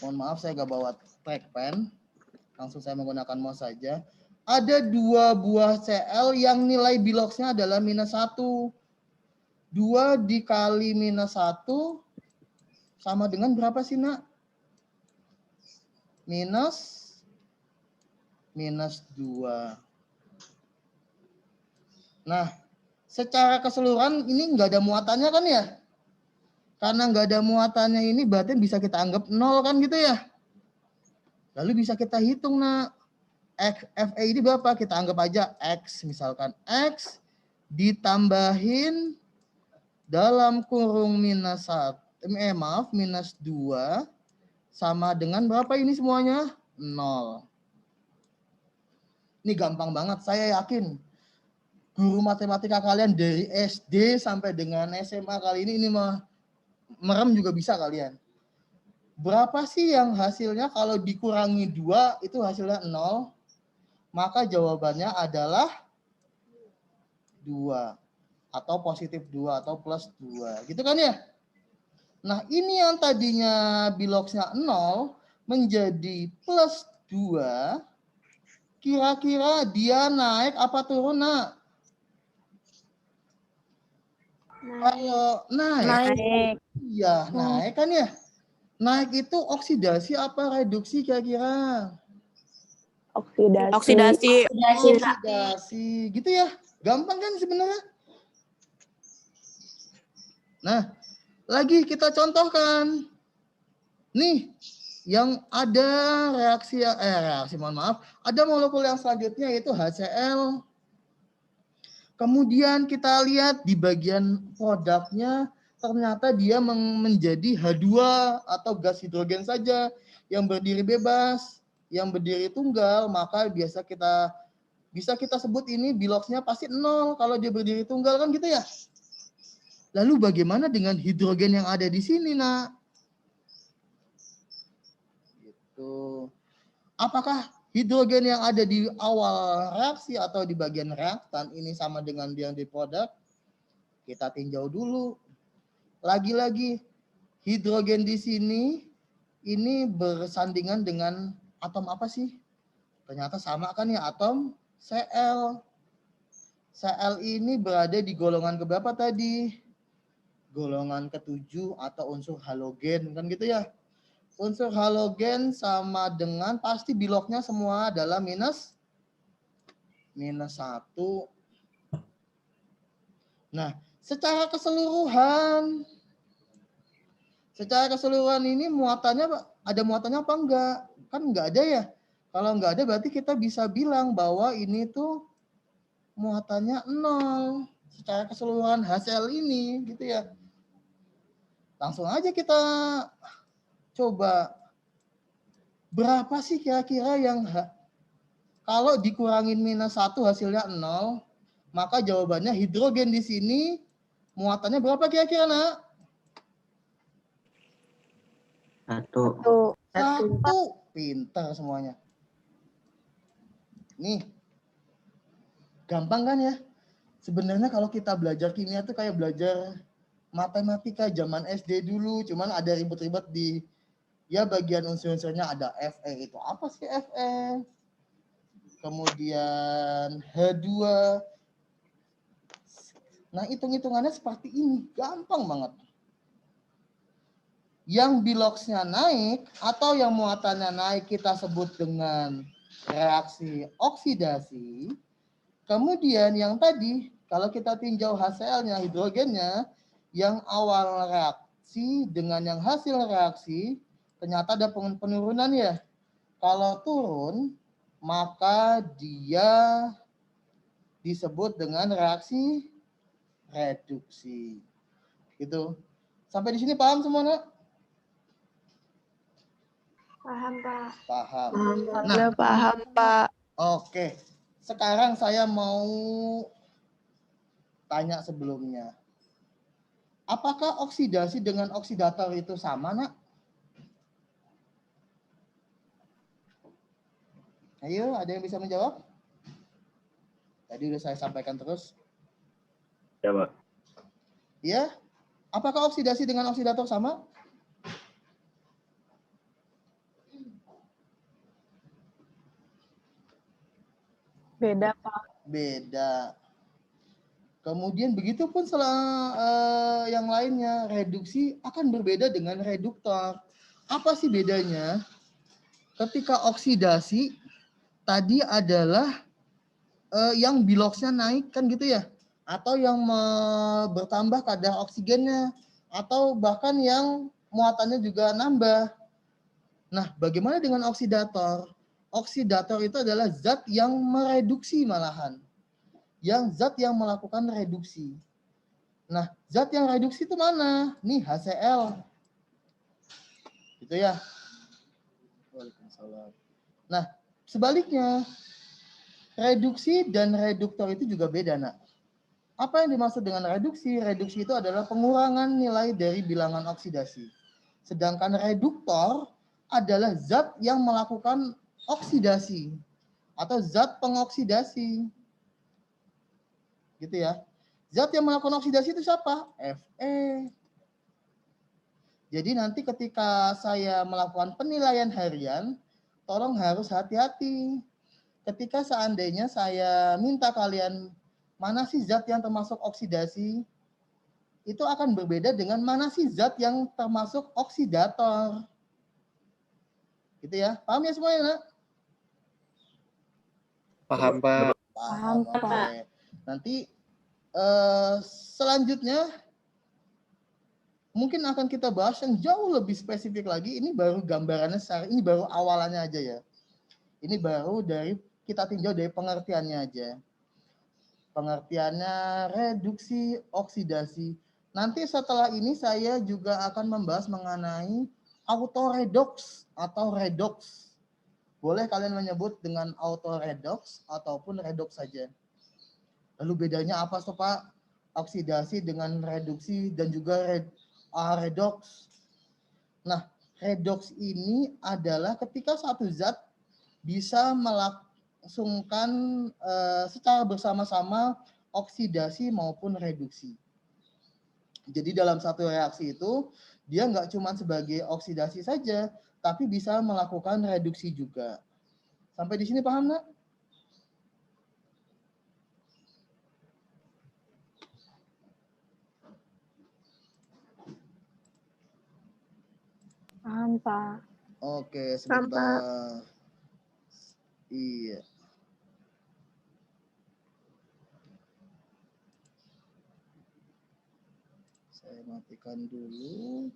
Mohon maaf saya nggak bawa trackpen. Langsung saya menggunakan mouse saja. Ada 2 buah Cl yang nilai biloxnya adalah -1. 2 dikali -1 sama dengan berapa sih, Nak? -2. Nah, secara keseluruhan ini nggak ada muatannya kan ya? Karena nggak ada muatannya ini berarti bisa kita anggap 0 kan gitu ya? Lalu bisa kita hitung, Nak. Fe ini berapa? Kita anggap aja X. Misalkan X ditambahin dalam kurung -2 sama dengan berapa ini semuanya? 0. Ini gampang banget, saya yakin. Guru matematika kalian dari SD sampai dengan SMA kali ini mah merem juga bisa kalian. Berapa sih yang hasilnya kalau dikurangi 2 itu hasilnya 0? Maka jawabannya adalah 2. Atau positif 2 atau plus 2. Gitu kan ya? Nah, ini yang tadinya biloxnya 0 menjadi plus 2. Kira-kira dia naik apa turun, Nak? Kalau naik, iya naik kan ya. Naik itu oksidasi apa reduksi kira-kira? Oksidasi. Oksidasi, gitu ya. Gampang kan sebenarnya. Nah, lagi kita contohkan. Nih, yang ada ada molekul yang selanjutnya yaitu HCl. Kemudian kita lihat di bagian produknya ternyata dia menjadi H2 atau gas hidrogen saja yang berdiri bebas, yang berdiri tunggal, maka bisa kita sebut ini biloxnya pasti 0 kalau dia berdiri tunggal kan gitu ya. Lalu bagaimana dengan hidrogen yang ada di sini, Nak? Gitu. Apakah hidrogen yang ada di awal reaksi atau di bagian reaktan ini sama dengan yang di produk? Kita tinjau dulu. Lagi-lagi hidrogen di sini ini bersandingan dengan atom apa sih? Ternyata sama kan ya, atom Cl. Cl ini berada di golongan keberapa tadi? Golongan ke-7 atau unsur halogen kan gitu ya. Unsur halogen sama dengan pasti biloknya semua adalah minus 1. Nah, secara keseluruhan ini ada muatannya apa enggak? Kan enggak ada ya. Kalau enggak ada berarti kita bisa bilang bahwa ini tuh muatannya 0 secara keseluruhan HCl ini gitu ya. Langsung aja kita coba berapa sih kira-kira yang kalau dikurangin minus 1 hasilnya 0, maka jawabannya hidrogen di sini muatannya berapa kira-kira, Nak? 1. 1. Pintar semuanya. Nih, gampang kan ya? Sebenarnya kalau kita belajar kimia tuh kayak belajar matematika zaman SD dulu, cuman ada ribet-ribet di ya bagian unsur-unsurnya ada Fe. Itu apa sih Fe? Kemudian H2. Nah, hitung-hitungannya seperti ini, gampang banget. Yang biloxnya naik atau yang muatannya naik kita sebut dengan reaksi oksidasi. Kemudian yang tadi, kalau kita tinjau HCl-nya, hidrogennya, yang awal reaksi dengan yang hasil reaksi, ternyata ada penurunan ya. Kalau turun, maka dia disebut dengan reaksi reduksi. Gitu. Sampai di sini paham semua, Nak? Paham, Pak. Paham. Nah, paham, Pak. Oke. Sekarang saya mau tanya sebelumnya. Apakah oksidasi dengan oksidator itu sama, Nak? Ayo, ada yang bisa menjawab? Tadi udah saya sampaikan terus. Ya, Pak. Ya. Apakah oksidasi dengan oksidator sama? Beda, Pak. Beda. Kemudian begitu pun yang lainnya, reduksi akan berbeda dengan reduktor. Apa sih bedanya? Ketika oksidasi tadi adalah yang biloxnya naik kan gitu ya, atau yang bertambah kadar oksigennya, atau bahkan yang muatannya juga nambah. Nah, bagaimana dengan oksidator? Oksidator itu adalah zat yang mereduksi malahan. Zat yang melakukan reduksi. Nah, zat yang reduksi itu mana? Nih, HCl. Gitu ya. Nah, sebaliknya, reduksi dan reduktor itu juga beda, Nak. Apa yang dimaksud dengan reduksi? Reduksi itu adalah pengurangan nilai dari bilangan oksidasi. Sedangkan reduktor adalah zat yang melakukan oksidasi atau zat pengoksidasi. Gitu ya. Zat yang melakukan oksidasi itu siapa? Fe. Jadi nanti ketika saya melakukan penilaian harian, tolong harus hati-hati. Ketika seandainya saya minta kalian mana sih zat yang termasuk oksidasi, itu akan berbeda dengan mana sih zat yang termasuk oksidator. Gitu ya. Paham ya semuanya, Nak? Paham, Pak. Paham, Pak. Oke. Nanti selanjutnya mungkin akan kita bahas yang jauh lebih spesifik lagi. Ini baru gambarannya ini baru awalannya aja ya. Ini baru dari kita tinjau dari pengertiannya aja. Pengertiannya reduksi, oksidasi. Nanti setelah ini saya juga akan membahas mengenai autoredox atau redox. Boleh kalian menyebut dengan autoredox ataupun redox saja. Lalu bedanya apa sih Pak? Oksidasi dengan reduksi dan juga redox. Nah, redox ini adalah ketika satu zat bisa melangsungkan secara bersama-sama oksidasi maupun reduksi. Jadi dalam satu reaksi itu dia nggak cuma sebagai oksidasi saja, tapi bisa melakukan reduksi juga. Sampai di sini paham nggak? Paham, Pak. Oke, sebentar. Iya. Saya matikan dulu.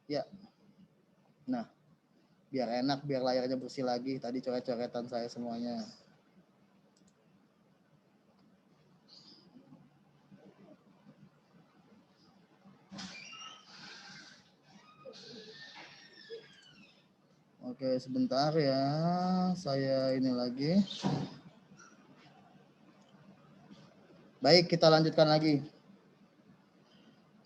Ya. Nah, biar enak, biar layarnya bersih lagi. Tadi coret-coretan saya semuanya. Oke, sebentar ya. Saya ini lagi. Baik, kita lanjutkan lagi.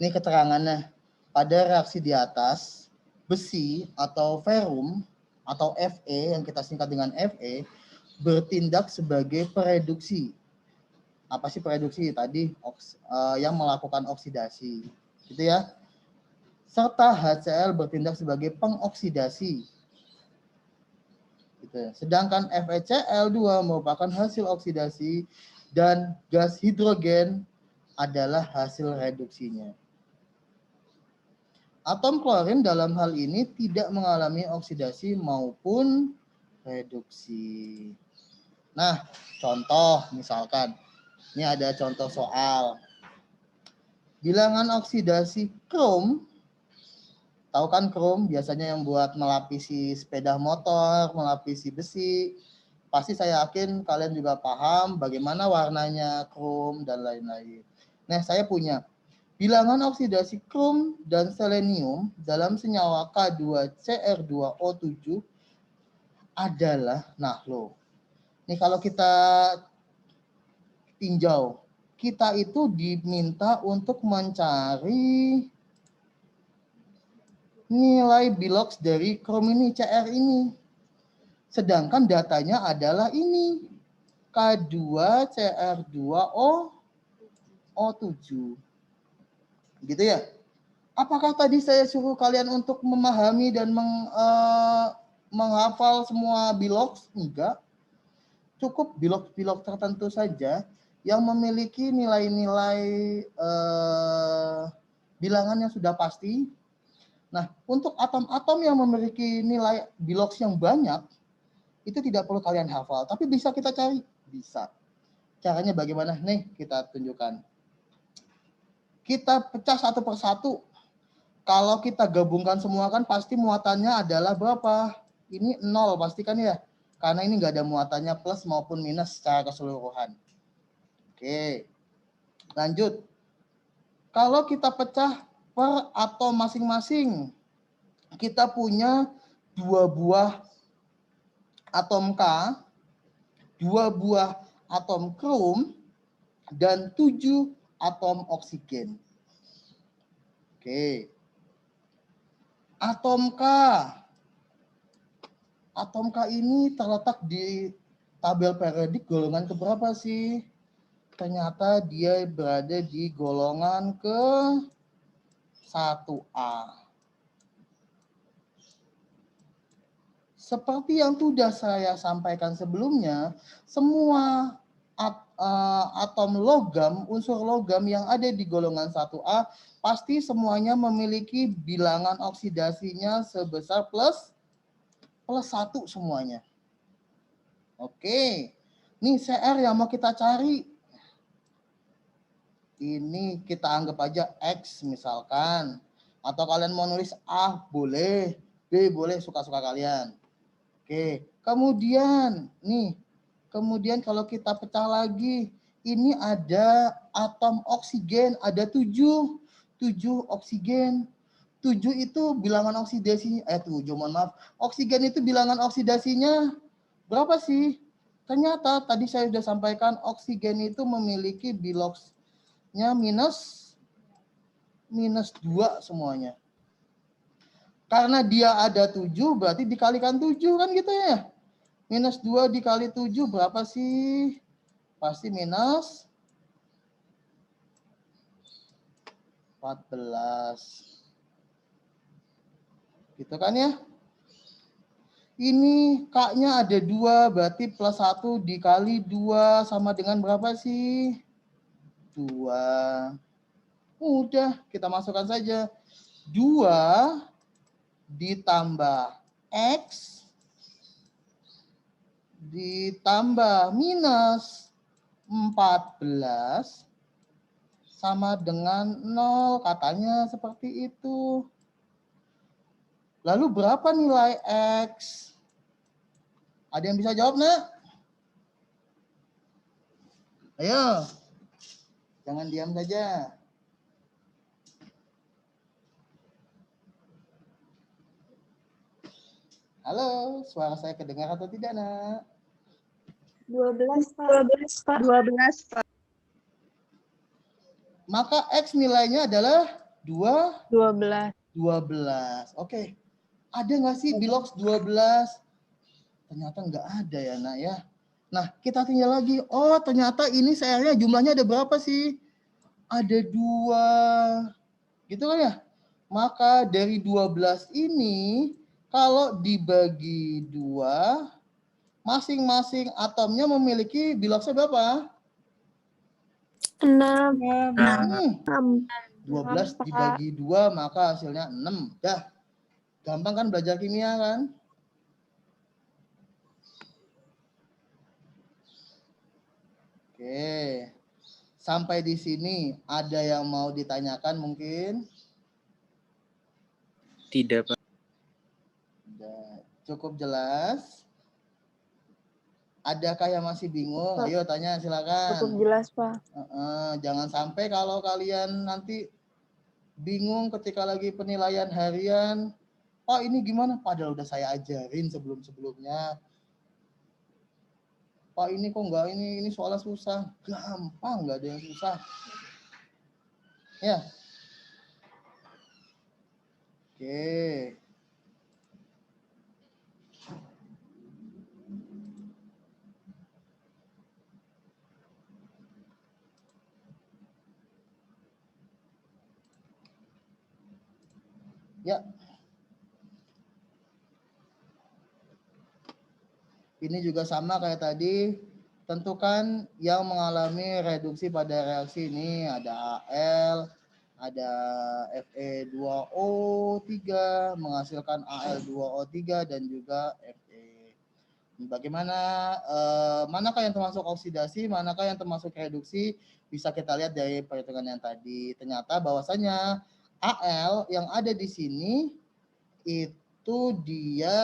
Ini keterangannya. Pada reaksi di atas, besi atau ferrum atau Fe yang kita singkat dengan Fe bertindak sebagai pereduksi. Apa sih pereduksi? Tadi yang melakukan oksidasi. Gitu ya. Serta HCl bertindak sebagai pengoksidasi. Gitu. Sedangkan FeCl2 merupakan hasil oksidasi dan gas hidrogen adalah hasil reduksinya. Atom klorin dalam hal ini tidak mengalami oksidasi maupun reduksi. Nah, contoh misalkan, ini ada contoh soal. Bilangan oksidasi krom, tahu kan krom biasanya yang buat melapisi sepeda motor, melapisi besi. Pasti saya yakin kalian juga paham bagaimana warnanya krom dan lain-lain. Nah, saya punya bilangan oksidasi krom dan selenium dalam senyawa K2Cr2O7 adalah, nah loh, ini kalau kita tinjau, kita itu diminta untuk mencari nilai bilox dari krom ini, Cr ini. Sedangkan datanya adalah ini, K2Cr2O7. Gitu ya. Apakah tadi saya suruh kalian untuk memahami dan menghafal semua bilox? Enggak. Cukup bilox-bilox tertentu saja yang memiliki nilai-nilai bilangan yang sudah pasti. Nah, untuk atom-atom yang memiliki nilai bilox yang banyak, itu tidak perlu kalian hafal. Tapi bisa kita cari? Bisa. Caranya bagaimana? Nih, kita tunjukkan. Kita pecah satu persatu. Kalau kita gabungkan semua kan pasti muatannya adalah berapa? Ini 0 pasti kan ya? Karena ini nggak ada muatannya plus maupun minus secara keseluruhan. Oke, lanjut. Kalau kita pecah per atom masing-masing, kita punya 2 buah atom K, 2 buah atom krom, dan 7 atom oksigen. Oke. Atom K. Atom K ini terletak di tabel periodik golongan keberapa sih? Ternyata dia berada di golongan ke 1A. Seperti yang sudah saya sampaikan sebelumnya, semua atom logam, unsur logam yang ada di golongan 1A pasti semuanya memiliki bilangan oksidasinya sebesar plus 1 semuanya. Oke. Nih Cr yang mau kita cari. Ini kita anggap aja X misalkan. Atau kalian mau nulis A boleh, B boleh, suka-suka kalian. Oke. Kemudian nih, kemudian kalau kita pecah lagi, ini ada atom oksigen, ada 7 oksigen. 7 itu bilangan oksidasi, 7 mohon maaf. Oksigen itu bilangan oksidasinya berapa sih? Ternyata tadi saya sudah sampaikan oksigen itu memiliki biloxnya minus 2 semuanya. Karena dia ada 7 berarti dikalikan 7 kan gitu ya. Minus 2 dikali 7 berapa sih? Pasti minus 14. Gitu kan ya? Ini K-nya ada 2, berarti plus 1 dikali 2 sama dengan berapa sih? 2. Udah, kita masukkan saja. 2 ditambah X ditambah minus 14 sama dengan 0. Katanya seperti itu. Lalu berapa nilai X? Ada yang bisa jawab, Nak? Ayo. Jangan diam saja. Halo, suara saya kedengar atau tidak, Nak? 12, Pak. 12, Pak. Maka X nilainya adalah 12. 12. Oke. Ada nggak sih bilox 12? Ternyata nggak ada ya, Nak ya. Nah, kita tinggal lagi. Oh, ternyata ini CR-nya jumlahnya ada berapa sih? Ada 2. Gitu kan ya? Maka dari 12 ini, kalau dibagi 2, masing-masing atomnya memiliki biloxnya berapa? 6. 12 dibagi 2, maka hasilnya 6. Dah. Gampang kan belajar kimia kan? Oke. Sampai di sini ada yang mau ditanyakan mungkin? Tidak, Pak. Cukup jelas? Adakah yang masih bingung? Ayo tanya silakan. Cukup jelas, Pak. Jangan sampai kalau kalian nanti bingung ketika lagi penilaian harian. Pak ini gimana? Padahal udah saya ajarin sebelum-sebelumnya. Pak ini kok enggak ini soalnya susah. Gampang, enggak ada yang susah. Ya. Oke. Ya. Ini juga sama kayak tadi. Tentukan yang mengalami reduksi pada reaksi ini ada Al, ada Fe2O3 menghasilkan Al2O3 dan juga Fe. Bagaimana manakah yang termasuk oksidasi, manakah yang termasuk reduksi, bisa kita lihat dari perhitungan yang tadi. Ternyata bahwasanya Al yang ada di sini itu dia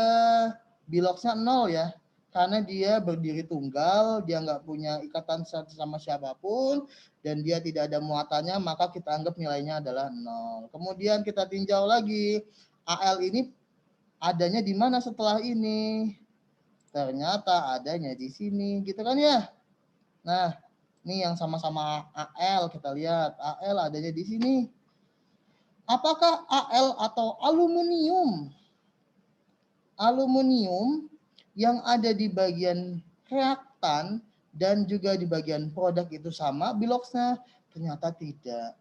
biloxnya 0 ya. Karena dia berdiri tunggal, dia nggak punya ikatan sama siapapun, dan dia tidak ada muatannya, maka kita anggap nilainya adalah 0. Kemudian kita tinjau lagi, Al ini adanya di mana setelah ini? Ternyata adanya di sini, gitu kan ya? Nah, ini yang sama-sama Al, kita lihat. Al adanya di sini. Apakah Al atau aluminium? Aluminium yang ada di bagian reaktan dan juga di bagian produk itu sama biloxnya? Ternyata tidak.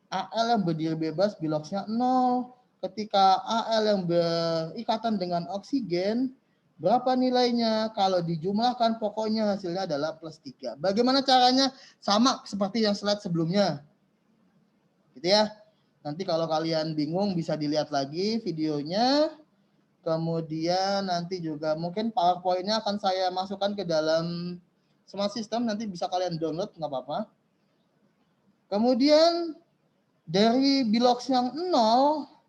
Al yang berdiri bebas biloxnya 0. Ketika Al yang berikatan dengan oksigen Berapa nilainya? Kalau dijumlahkan pokoknya hasilnya adalah plus 3. Bagaimana caranya? Sama seperti yang slide sebelumnya. Gitu ya. Nanti kalau kalian bingung bisa dilihat lagi videonya. Kemudian nanti juga mungkin PowerPoint-nya akan saya masukkan ke dalam Smart System. Nanti bisa kalian download, nggak apa-apa. Kemudian dari bilox yang 0,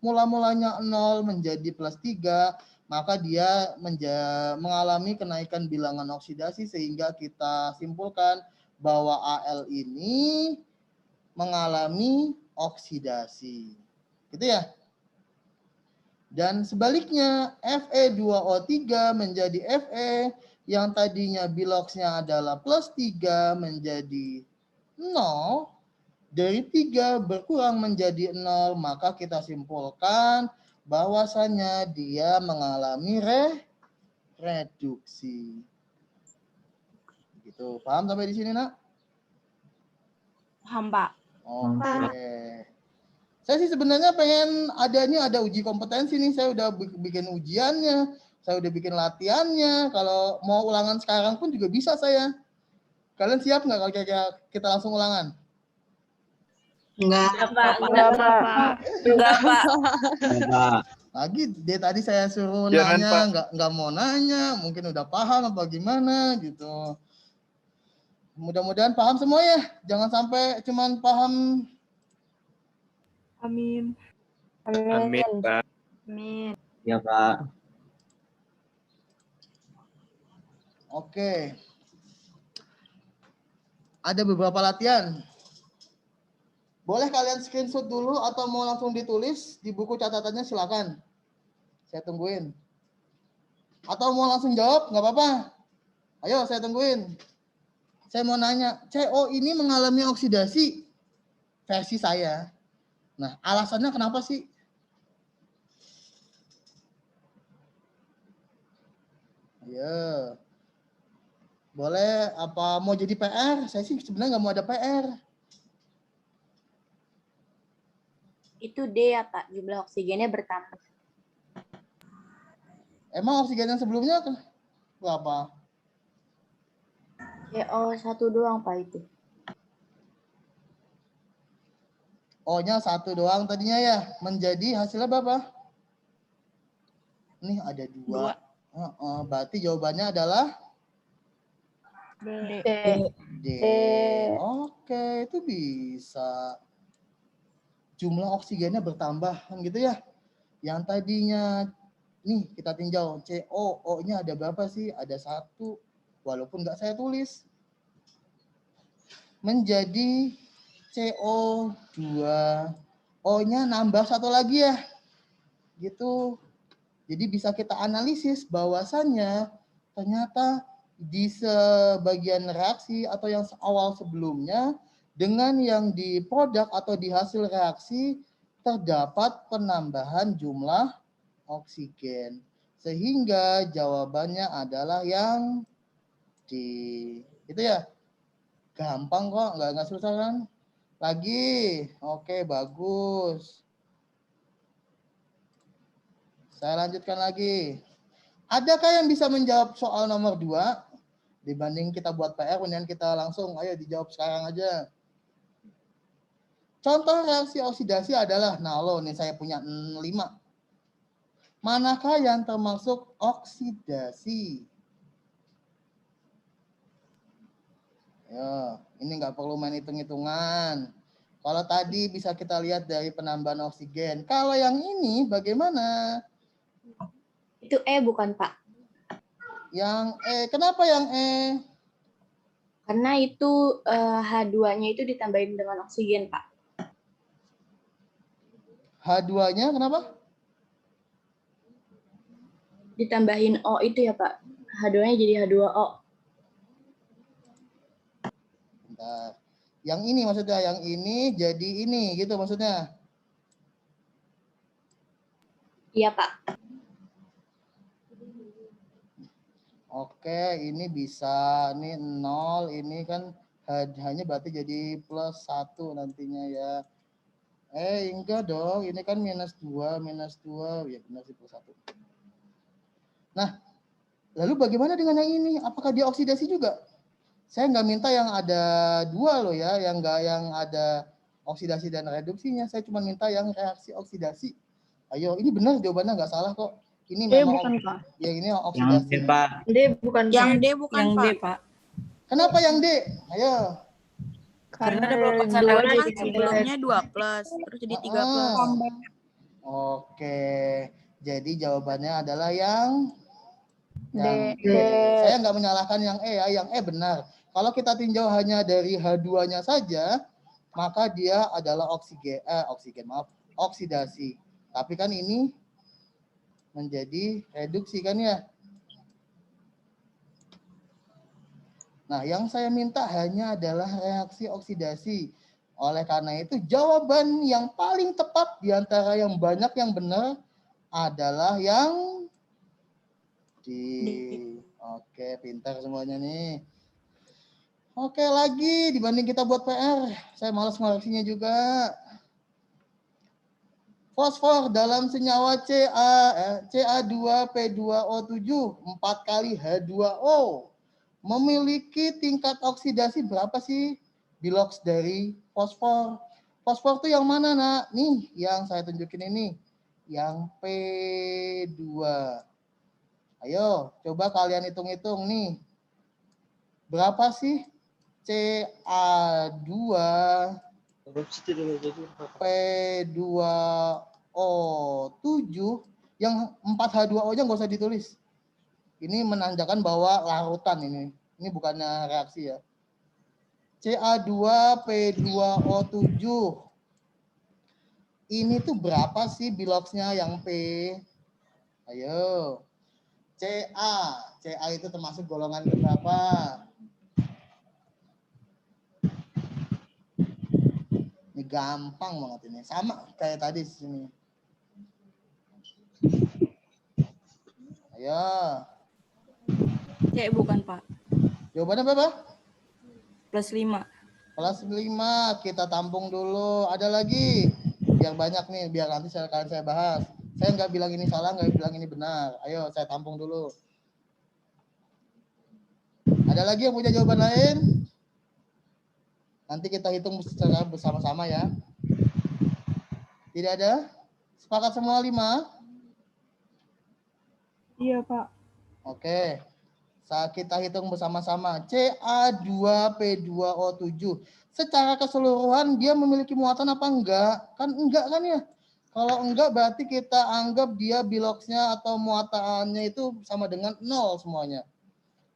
mula-mulanya 0 menjadi plus 3, maka dia mengalami kenaikan bilangan oksidasi sehingga kita simpulkan bahwa Al ini mengalami oksidasi. Gitu ya. Dan sebaliknya Fe2O3 menjadi Fe yang tadinya biloxnya adalah plus 3 menjadi 0. Dari 3 berkurang menjadi 0, maka kita simpulkan bahwasannya dia mengalami reduksi. Gitu. Paham sampai di sini, Nak? Paham, Pak. Oke. Saya sih sebenarnya pengen ada uji kompetensi nih. Saya udah bikin ujiannya, saya udah bikin latihannya. Kalau mau ulangan sekarang pun juga bisa saya. Kalian siap nggak kalau kita langsung ulangan? Enggak, Pak. Enggak, Pak. Enggak, Pak. Pak. Lagi dia tadi saya suruh Jangan, nanya, Pak. nggak mau nanya, mungkin udah paham apa gimana gitu. Mudah-mudahan paham semua ya. Jangan sampai cuman paham. Amin. Amin, Pak. Amin. Ya, Pak. Oke. Ada beberapa latihan. Boleh kalian screenshot dulu atau mau langsung ditulis di buku catatannya silakan. Saya tungguin. Atau mau langsung jawab nggak apa-apa. Ayo saya tungguin. Saya mau nanya, CO ini mengalami oksidasi versi saya. Nah, alasannya kenapa sih? Ayo. Boleh apa mau jadi PR? Saya sih sebenarnya nggak mau ada PR. Itu D ya Pak, jumlah oksigennya bertambah. Emang oksigen yang sebelumnya berapa? CO1 doang Pak itu. O-nya 1 doang tadinya ya. Menjadi hasilnya berapa? Nih ada 2. Berarti jawabannya adalah D. D. Oke, itu bisa. Jumlah oksigennya bertambah kan gitu ya. Yang tadinya nih kita tinjau CO, O-nya ada berapa sih? Ada 1. Walaupun nggak saya tulis. Menjadi CO2. O-nya nambah 1 lagi ya. Gitu. Jadi bisa kita analisis bahwasannya ternyata di sebagian reaksi atau yang awal sebelumnya dengan yang di produk atau di hasil reaksi terdapat penambahan jumlah oksigen. Sehingga jawabannya adalah yang D. Itu ya? Gampang kok, nggak susah kan? Lagi. Oke, bagus. Saya lanjutkan lagi. Adakah yang bisa menjawab soal nomor 2? Dibanding kita buat PR, kemudian kita langsung, ayo dijawab sekarang aja. Contoh reaksi oksidasi adalah, nah lo nih saya punya 5. Manakah yang termasuk oksidasi? Ya, ini nggak perlu main hitung-hitungan. Kalau tadi bisa kita lihat dari penambahan oksigen. Kalau yang ini bagaimana? Itu E bukan Pak? Yang E, kenapa yang E? Karena itu H2-nya itu ditambahin dengan oksigen Pak. H2-nya kenapa? Ditambahin O itu ya Pak. H2-nya jadi H2O. Bentar. Yang ini maksudnya, yang ini jadi ini gitu maksudnya. Iya Pak. Oke, ini bisa, ini 0, ini kan hanya berarti jadi plus 1 nantinya ya. Enggak dong, ini kan -2, ya benar sih plus 1. Nah, Lalu bagaimana dengan yang ini? Apakah dia oksidasi juga? Saya nggak minta yang ada 2 loh ya, yang ada oksidasi dan reduksinya. Saya cuma minta yang reaksi oksidasi. Ayo, ini benar jawabannya, nggak salah kok. Ini memang bukan, Pak. yang ini Yang oksidasi. D, Pak. D bukan Yang Pak. D bukan, Yang Pak. D, Pak. Kenapa yang D? Ayo. Karena Karena perompasan dua LD Kan jadi di sebelumnya 2 plus, terus jadi 3 plus. Oke. Jadi jawabannya adalah yang D. Saya nggak menyalahkan yang E ya, yang E benar. Kalau kita tinjau hanya dari H2-nya saja, maka dia adalah oksidasi. Tapi kan ini menjadi reduksi kan ya. Nah, yang saya minta hanya adalah reaksi oksidasi. Oleh karena itu, jawaban yang paling tepat di antara yang banyak yang benar adalah yang D. Oke, pintar semuanya nih. Oke, lagi dibanding kita buat PR, saya malas ngoreksinya juga. Fosfor dalam senyawa Ca2P2O7 4 kali H2O memiliki tingkat oksidasi berapa sih? Bilox dari fosfor. Fosfor itu yang mana, Nak? Nih, yang saya tunjukin ini. Yang P2. Ayo, coba kalian hitung-hitung nih. Berapa sih Ca2 P2O7 yang 4H2O-nya nggak usah ditulis. Ini menandakan bahwa larutan ini. Ini bukannya reaksi ya. Ca2P2O7. Ini tuh berapa sih biloxnya yang P? Ayo. Ca itu termasuk golongan keberapa? Ini gampang banget ini. Sama kayak tadi di sini. Ayo. C bukan, Pak. Jawabannya berapa? Plus 5. Plus 5. Kita tampung dulu. Ada lagi? Biar banyak nih. Biar nanti saya bahas. Saya nggak bilang ini salah, nggak bilang ini benar. Ayo, saya tampung dulu. Ada lagi yang punya jawaban lain? Nanti kita hitung secara bersama-sama ya. Tidak ada? Sepakat semua 5? Iya, Pak. Oke. Saat kita hitung bersama-sama. Ca2P2O7. Secara keseluruhan dia memiliki muatan apa enggak? Kan enggak kan ya? Kalau enggak berarti kita anggap dia biloxnya atau muataannya itu sama dengan 0 semuanya.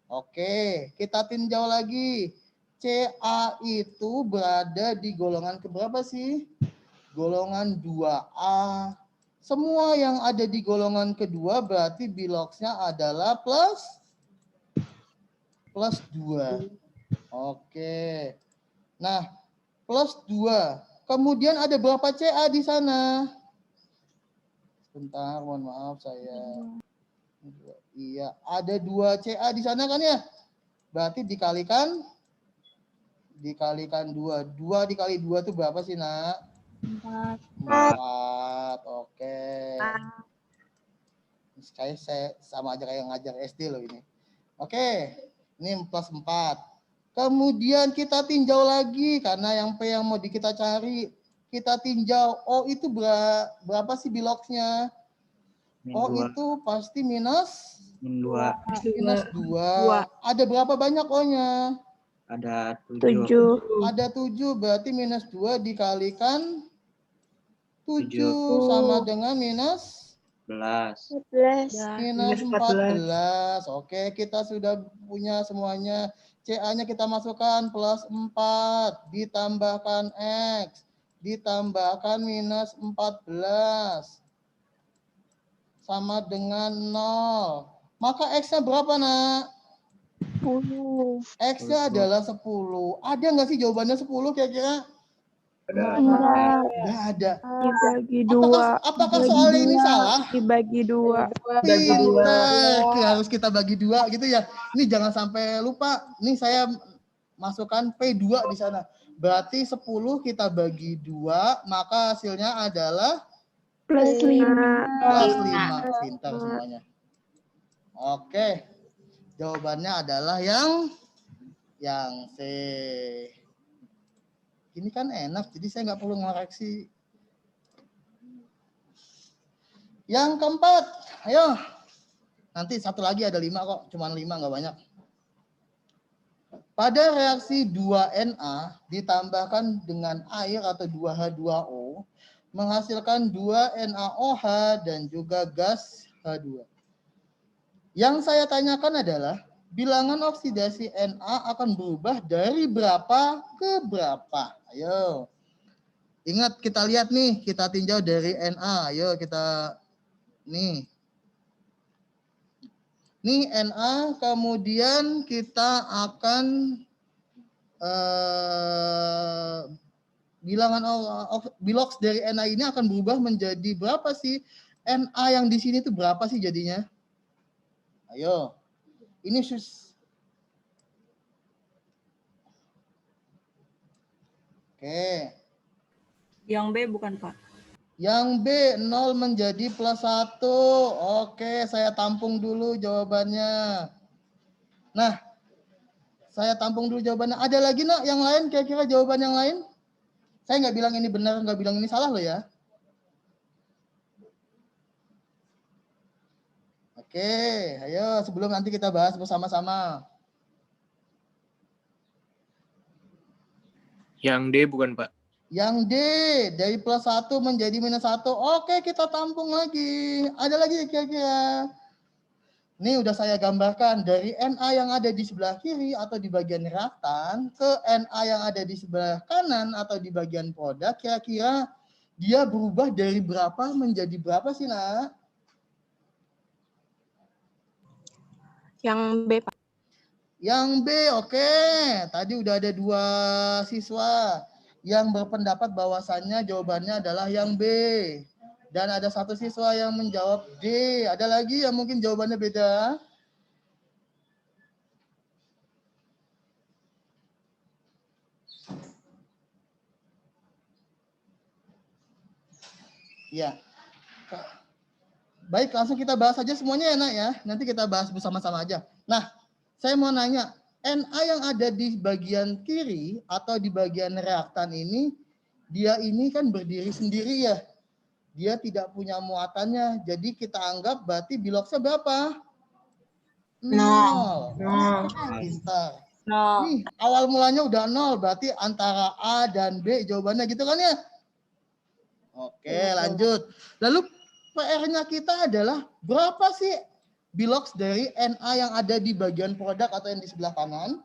Oke, kita tinjau lagi. Ca itu berada di golongan keberapa sih? Golongan 2A. Semua yang ada di golongan kedua berarti biloxnya adalah plus 2. Oke. Nah, plus 2. Kemudian ada berapa Ca di sana? Sebentar, mohon maaf saya. Iya, ada 2 Ca di sana kan ya? Berarti dikalikan 2. 2 dikali 2 itu berapa sih, Nak? 4. Oke. Kayak saya sama aja kayak ngajar SD loh ini. Oke. Ini plus 4. Kemudian kita tinjau lagi karena yang P yang mau kita cari. Kita tinjau O itu berapa sih biloxnya? O itu pasti minus 2. minus 2. Ada berapa banyak O-nya? Ada 7. 7. Ada 7, berarti minus 2 dikalikan 7 7. sama dengan minus 11. minus 14. Oke, kita sudah punya semuanya. Ca-nya kita masukkan plus 4, ditambahkan X, ditambahkan minus 14. Sama dengan 0. Maka X-nya berapa, Nak? 10. X-nya adalah 10. Ada nggak sih jawabannya 10 kira-kira? Enggak. Nggak ada. Dibagi 2. Apakah soalnya ini salah? Dibagi 2. Pinter. Harus kita bagi 2 gitu ya. Ini jangan sampai lupa. Nih saya masukkan P2 di sana. Berarti 10 kita bagi 2, maka hasilnya adalah Plus 5. plus 5. Pintar semuanya. Oke. Jawabannya adalah yang C. Ini kan enak, jadi saya nggak perlu ngoreksi. Yang keempat, ayo. Nanti satu lagi ada 5 kok, cuma 5 nggak banyak. Pada reaksi 2Na ditambahkan dengan air atau 2H2O menghasilkan 2NaOH dan juga gas H2. Yang saya tanyakan adalah bilangan oksidasi Na akan berubah dari berapa ke berapa? Ayo. Ingat kita lihat nih, kita tinjau dari Na. Ayo kita nih. Nih Na, kemudian kita akan bilangan bilox dari Na ini akan berubah menjadi berapa sih? Na yang di sini itu berapa sih jadinya? Ayo. Ini Oke. Yang B bukan, Pak. Yang B 0 menjadi +1. Oke, saya tampung dulu jawabannya. Nah, saya tampung dulu jawabannya. Ada lagi nak yang lain? Kira-kira jawaban yang lain? Saya nggak bilang ini benar, nggak bilang ini salah loh ya. Oke, ayo sebelum nanti kita bahas bersama-sama. Yang D bukan, Pak. Yang D dari +1 menjadi -1. Oke, kita tampung lagi. Ada lagi kira-kira? Ini udah saya gambarkan dari Na yang ada di sebelah kiri atau di bagian reaktan ke Na yang ada di sebelah kanan atau di bagian produk. Kira-kira dia berubah dari berapa menjadi berapa sih, Nak? Yang B, Pak. Yang B, oke. Tadi udah ada 2 siswa yang berpendapat bahwasannya jawabannya adalah yang B. Dan ada 1 siswa yang menjawab D. Ada lagi yang mungkin jawabannya beda? Ya. Baik, langsung kita bahas aja semuanya ya, Nak ya. Nanti kita bahas bersama-sama aja. Nah, saya mau nanya, Na yang ada di bagian kiri atau di bagian reaktan ini, dia ini kan berdiri sendiri ya. Dia tidak punya muatannya. Jadi kita anggap berarti biloxnya berapa? 0. Pintar. Nih, awal mulanya udah 0. Berarti antara A dan B jawabannya gitu kan ya? Oke, lanjut. Lalu PR-nya kita adalah berapa sih bilox dari Na yang ada di bagian produk atau yang di sebelah kanan?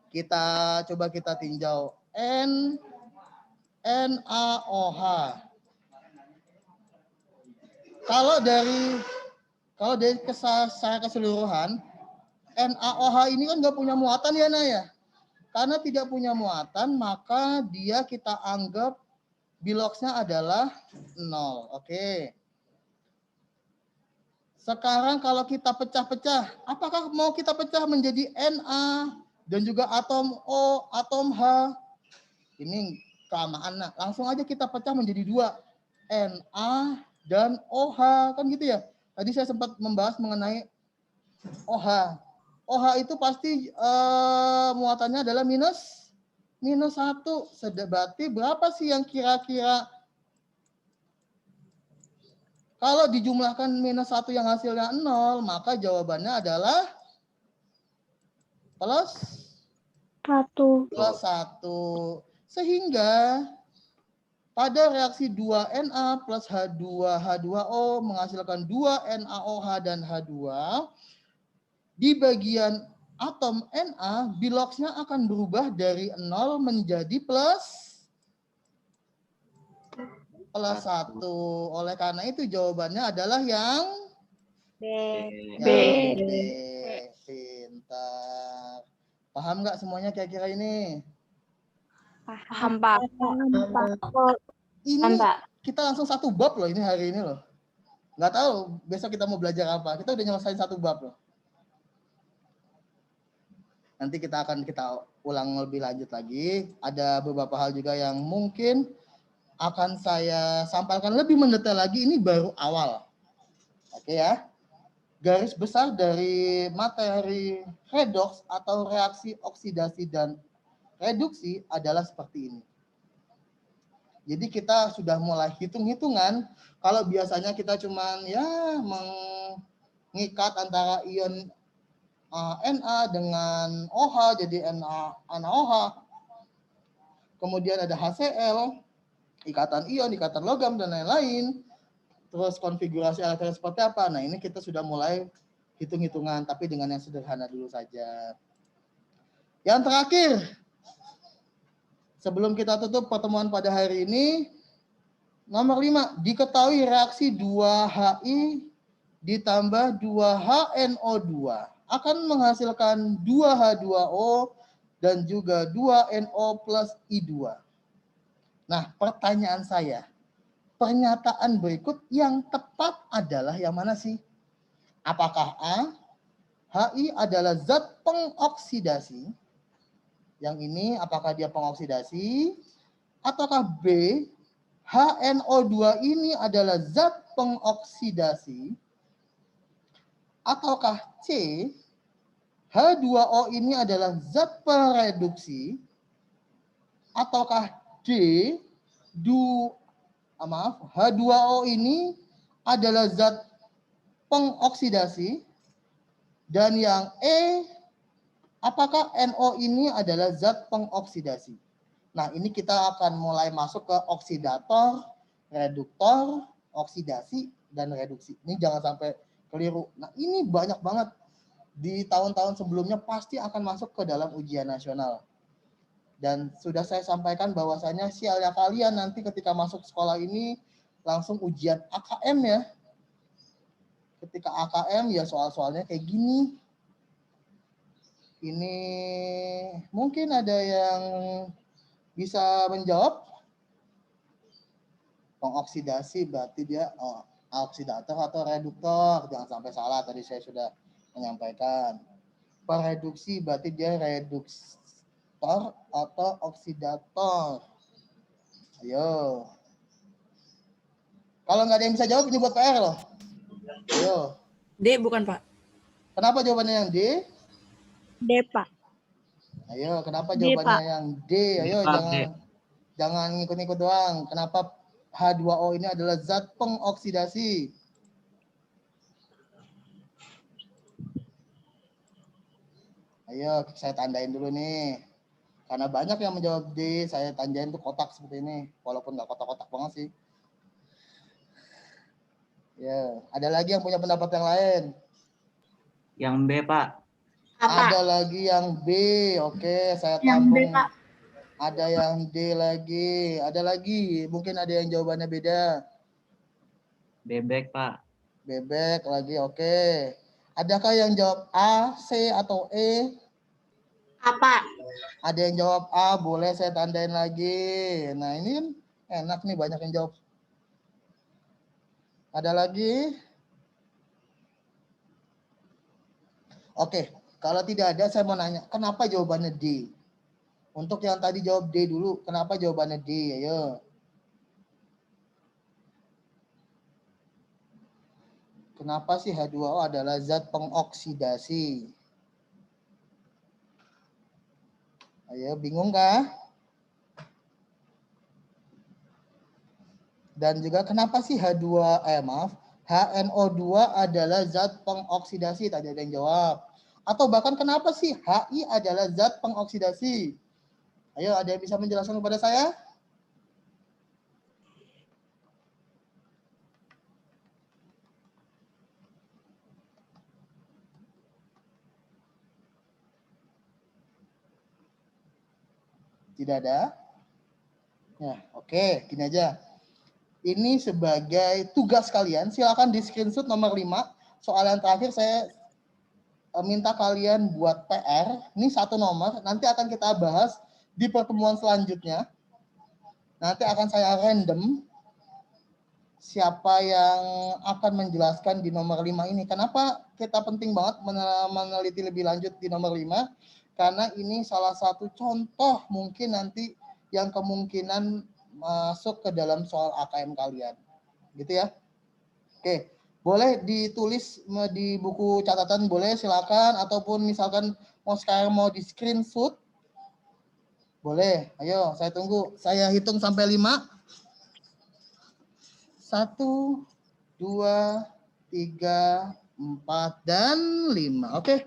Kita coba kita tinjau. NaOH. Kalau dari secara keseluruhan, NaOH ini kan nggak punya muatan ya, Naya. Karena tidak punya muatan, maka dia kita anggap biloxnya adalah 0. Oke. Sekarang kalau kita pecah-pecah, apakah mau kita pecah menjadi Na dan juga atom O, atom H? Ini kelamaan. Nah, langsung aja kita pecah menjadi 2. Na dan OH, kan gitu ya. Tadi saya sempat membahas mengenai OH. OH itu pasti muatannya adalah -1. Berarti berapa sih yang kira-kira kalau dijumlahkan -1 yang hasilnya 0, maka jawabannya adalah +1. Sehingga pada reaksi 2Na plus H2H2O menghasilkan 2NaOH dan H2, di bagian atom Na, biloxnya akan berubah dari 0 menjadi +1. Oleh karena itu jawabannya adalah yang B. B. Pintar. Paham nggak semuanya kira-kira ini? Paham, Pak. Ini kita langsung 1 bab loh ini hari ini loh. Nggak tahu besok kita mau belajar apa. Kita udah nyelesain 1 bab loh. Nanti kita ulang lebih lanjut lagi. Ada beberapa hal juga yang mungkin akan saya sampaikan lebih mendetail lagi. Ini baru awal. Oke ya. garis besar dari materi redoks atau reaksi oksidasi dan reduksi adalah seperti ini. Jadi kita sudah mulai hitung-hitungan. Kalau biasanya kita cuman ya mengikat antara ion Na dengan OH jadi NaOH. Kemudian ada HCl, ikatan ion, ikatan logam dan lain-lain. Terus konfigurasi elektronik seperti apa? Nah, ini kita sudah mulai hitung-hitungan tapi dengan yang sederhana dulu saja. Yang terakhir, sebelum kita tutup pertemuan pada hari ini, nomor 5, diketahui reaksi 2Hi ditambah 2HNO2 akan menghasilkan 2H2O dan juga 2NO plus I2. Nah, pertanyaan saya, pernyataan berikut yang tepat adalah yang mana sih? Apakah A, Hi adalah zat pengoksidasi? Yang ini apakah dia pengoksidasi? Ataukah B, HNO2 ini adalah zat pengoksidasi? Ataukah C, H2O ini adalah zat pereduksi? Ataukah D, H2O ini adalah zat pengoksidasi? Dan yang E, apakah NO ini adalah zat pengoksidasi? Nah, ini kita akan mulai masuk ke oksidator, reduktor, oksidasi, dan reduksi. Ini jangan sampai keliru. Nah, ini banyak banget. Di tahun-tahun sebelumnya pasti akan masuk ke dalam ujian nasional. Dan sudah saya sampaikan bahwasanya sialnya kalian nanti ketika masuk sekolah ini langsung ujian AKM ya. Ketika AKM ya soal-soalnya kayak gini. Ini mungkin ada yang bisa menjawab. Pengoksidasi berarti dia oksidator atau reduktor. Jangan sampai salah, tadi saya sudah menyampaikan. Pereduksi berarti dia reduktor atau oksidator. Ayo. Kalau nggak ada yang bisa jawab, ini buat PR loh. Ayo. D bukan Pak. Kenapa jawabannya yang D? D, Pak. Ayo, kenapa D, jawabannya Pak. yang D? Ayo, Pak, jangan ngikut-ngikut doang. Kenapa H2O ini adalah zat pengoksidasi? Ayo, saya tandain dulu nih. Karena banyak yang menjawab D, saya tandain tuh kotak seperti ini. Walaupun nggak kotak-kotak banget sih. Ya, ada lagi yang punya pendapat yang lain? Yang B, Pak. Ada lagi yang B. Oke, saya tampung. Ada yang D lagi. Ada lagi. Mungkin ada yang jawabannya beda. Bebek, Pak. Bebek lagi. Oke. Adakah yang jawab A, C, atau E? Apa? Ada yang jawab A, boleh saya tandain lagi. Nah, ini kan enak nih, banyak yang jawab. Ada lagi? Oke, kalau tidak ada saya mau nanya, kenapa jawabannya D? Untuk yang tadi jawab D dulu, kenapa jawabannya D? Ayo. Kenapa sih H2O adalah zat pengoksidasi? Ayo, bingung kah? Dan juga kenapa sih HNO2 adalah zat pengoksidasi? Tadi ada yang jawab. Atau bahkan kenapa sih Hi adalah zat pengoksidasi? Ayo, ada yang bisa menjelaskan kepada saya? Tidak ada? Ya, oke, gini aja. Ini sebagai tugas kalian, silakan di screenshot nomor 5. Soal yang terakhir saya minta kalian buat PR. Ini satu nomor, nanti akan kita bahas di pertemuan selanjutnya. Nanti akan saya random siapa yang akan menjelaskan di nomor 5 ini. Kenapa kita penting banget meneliti lebih lanjut di nomor 5? Karena ini salah satu contoh mungkin nanti yang kemungkinan masuk ke dalam soal AKM kalian. Gitu ya. Oke, Boleh ditulis di buku catatan, boleh silakan, ataupun misalkan sekarang mau di screenshot, boleh. Ayo, saya tunggu. Saya hitung sampai 5. 1, 2, 3, 4, dan 5. Oke.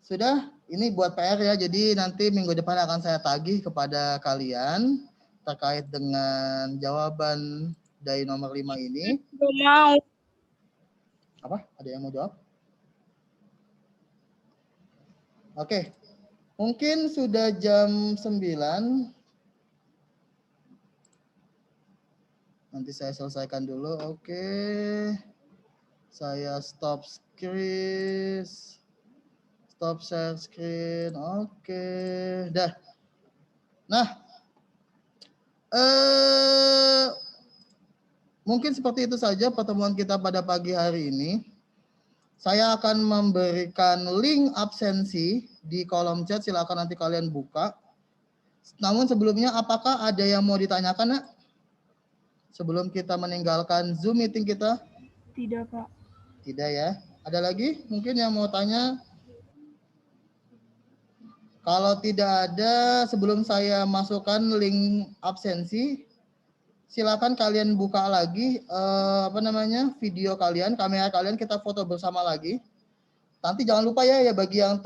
Sudah, ini buat PR ya. Jadi nanti minggu depan akan saya tagih kepada kalian terkait dengan jawaban dari nomor 5 ini. Belum mau. Apa? Ada yang mau jawab? Oke. Mungkin sudah jam 9. Nanti saya selesaikan dulu. Oke. Saya stop screen. Stop share screen. Oke. Dah. Nah. Mungkin seperti itu saja pertemuan kita pada pagi hari ini. Saya akan memberikan link absensi di kolom chat. Silakan nanti kalian buka. Namun sebelumnya apakah ada yang mau ditanyakan, Nak? Sebelum kita meninggalkan Zoom meeting kita? Tidak, Pak. Tidak ya. Ada lagi mungkin yang mau tanya? Kalau tidak ada, sebelum saya masukkan link absensi, silakan kalian buka lagi video kalian, kamera kalian, kita foto bersama lagi. Nanti jangan lupa ya bagi yang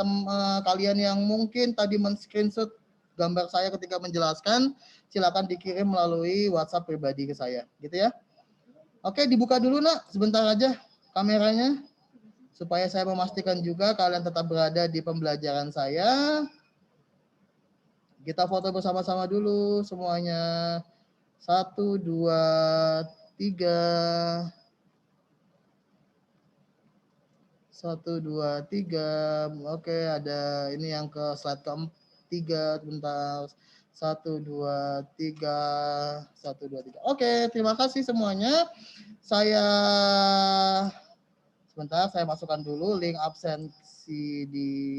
kalian yang mungkin tadi men-screenshot gambar saya ketika menjelaskan, silakan dikirim melalui WhatsApp pribadi ke saya, gitu ya. Oke, dibuka dulu, Nak, sebentar aja kameranya, supaya saya memastikan juga kalian tetap berada di pembelajaran saya. Kita foto bersama-sama dulu semuanya. 1, 2, 3. 1, 2, 3. Oke, ada ini yang ke slide ke-3, bentar. 1, 2, 3. 1, 2, 3. Oke, terima kasih semuanya. Sebentar, saya masukkan dulu link absensi di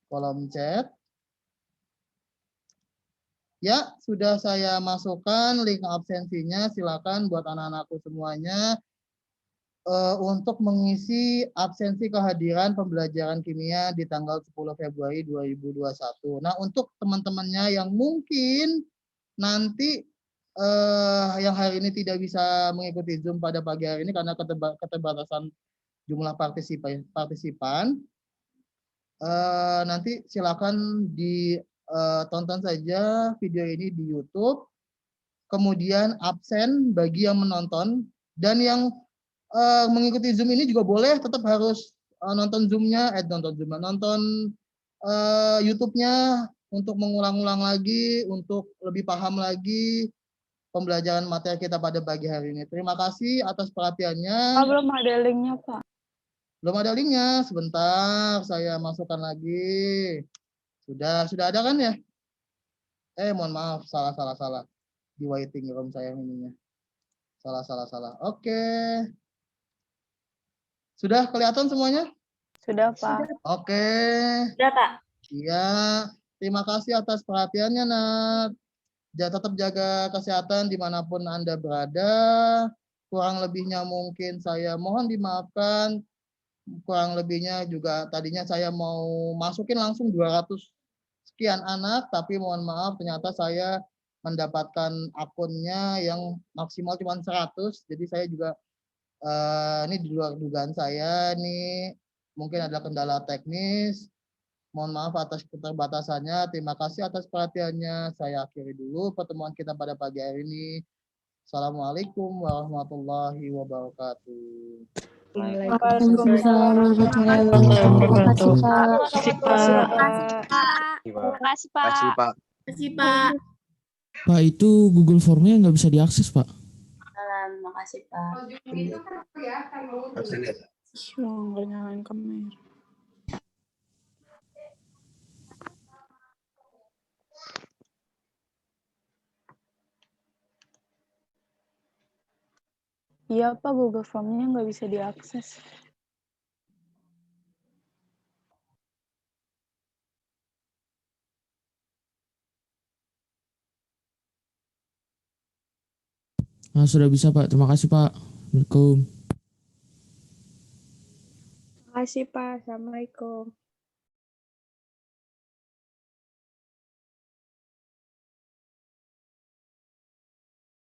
kolom chat. Ya, sudah saya masukkan link absensinya. Silakan buat anak-anakku semuanya untuk mengisi absensi kehadiran pembelajaran kimia di tanggal 10 Februari 2021. Nah, untuk teman-temannya yang mungkin nanti yang hari ini tidak bisa mengikuti Zoom pada pagi hari ini karena keterbatasan jumlah partisipan, nanti silakan ditonton saja video ini di YouTube. Kemudian absen bagi yang menonton, dan yang mengikuti Zoom ini juga boleh tetap harus nonton YouTube-nya untuk mengulang-ulang lagi, untuk lebih paham lagi pembelajaran materi kita pada pagi hari ini. Terima kasih atas perhatiannya. Belum ada linknya, Pak. Belum ada linknya, sebentar saya masukkan lagi. Sudah ada kan ya? Mohon maaf, salah. Di waiting room saya ininya. Salah. Oke. Sudah kelihatan semuanya? Sudah, Pak. Oke. Sudah, Pak. Iya. Terima kasih atas perhatiannya, Nat. Tetap jaga kesehatan dimanapun Anda berada. Kurang lebihnya mungkin saya mohon dimaafkan. Kurang lebihnya juga tadinya saya mau masukin langsung 200 sekian anak, tapi mohon maaf ternyata saya mendapatkan akunnya yang maksimal cuma 100. Jadi saya juga ini di luar dugaan saya, ini mungkin ada kendala teknis. Mohon maaf atas keterbatasannya. Terima kasih atas perhatiannya. Saya akhiri dulu pertemuan kita pada pagi hari ini. Assalamualaikum warahmatullahi wabarakatuh. Waalaikumsalam warahmatullahi wabarakatuh. Terima kasih, Pak. Kasih, Pak. Pak, itu Google Form-nya nggak bisa diakses, Pak. Makasih, Pak. Nggak nyalain kamera. Iya, Pak, Google Form-nya nggak bisa diakses. Nah, sudah bisa, Pak. Terima kasih, Pak. Assalamualaikum. Makasih Pak. Assalamualaikum.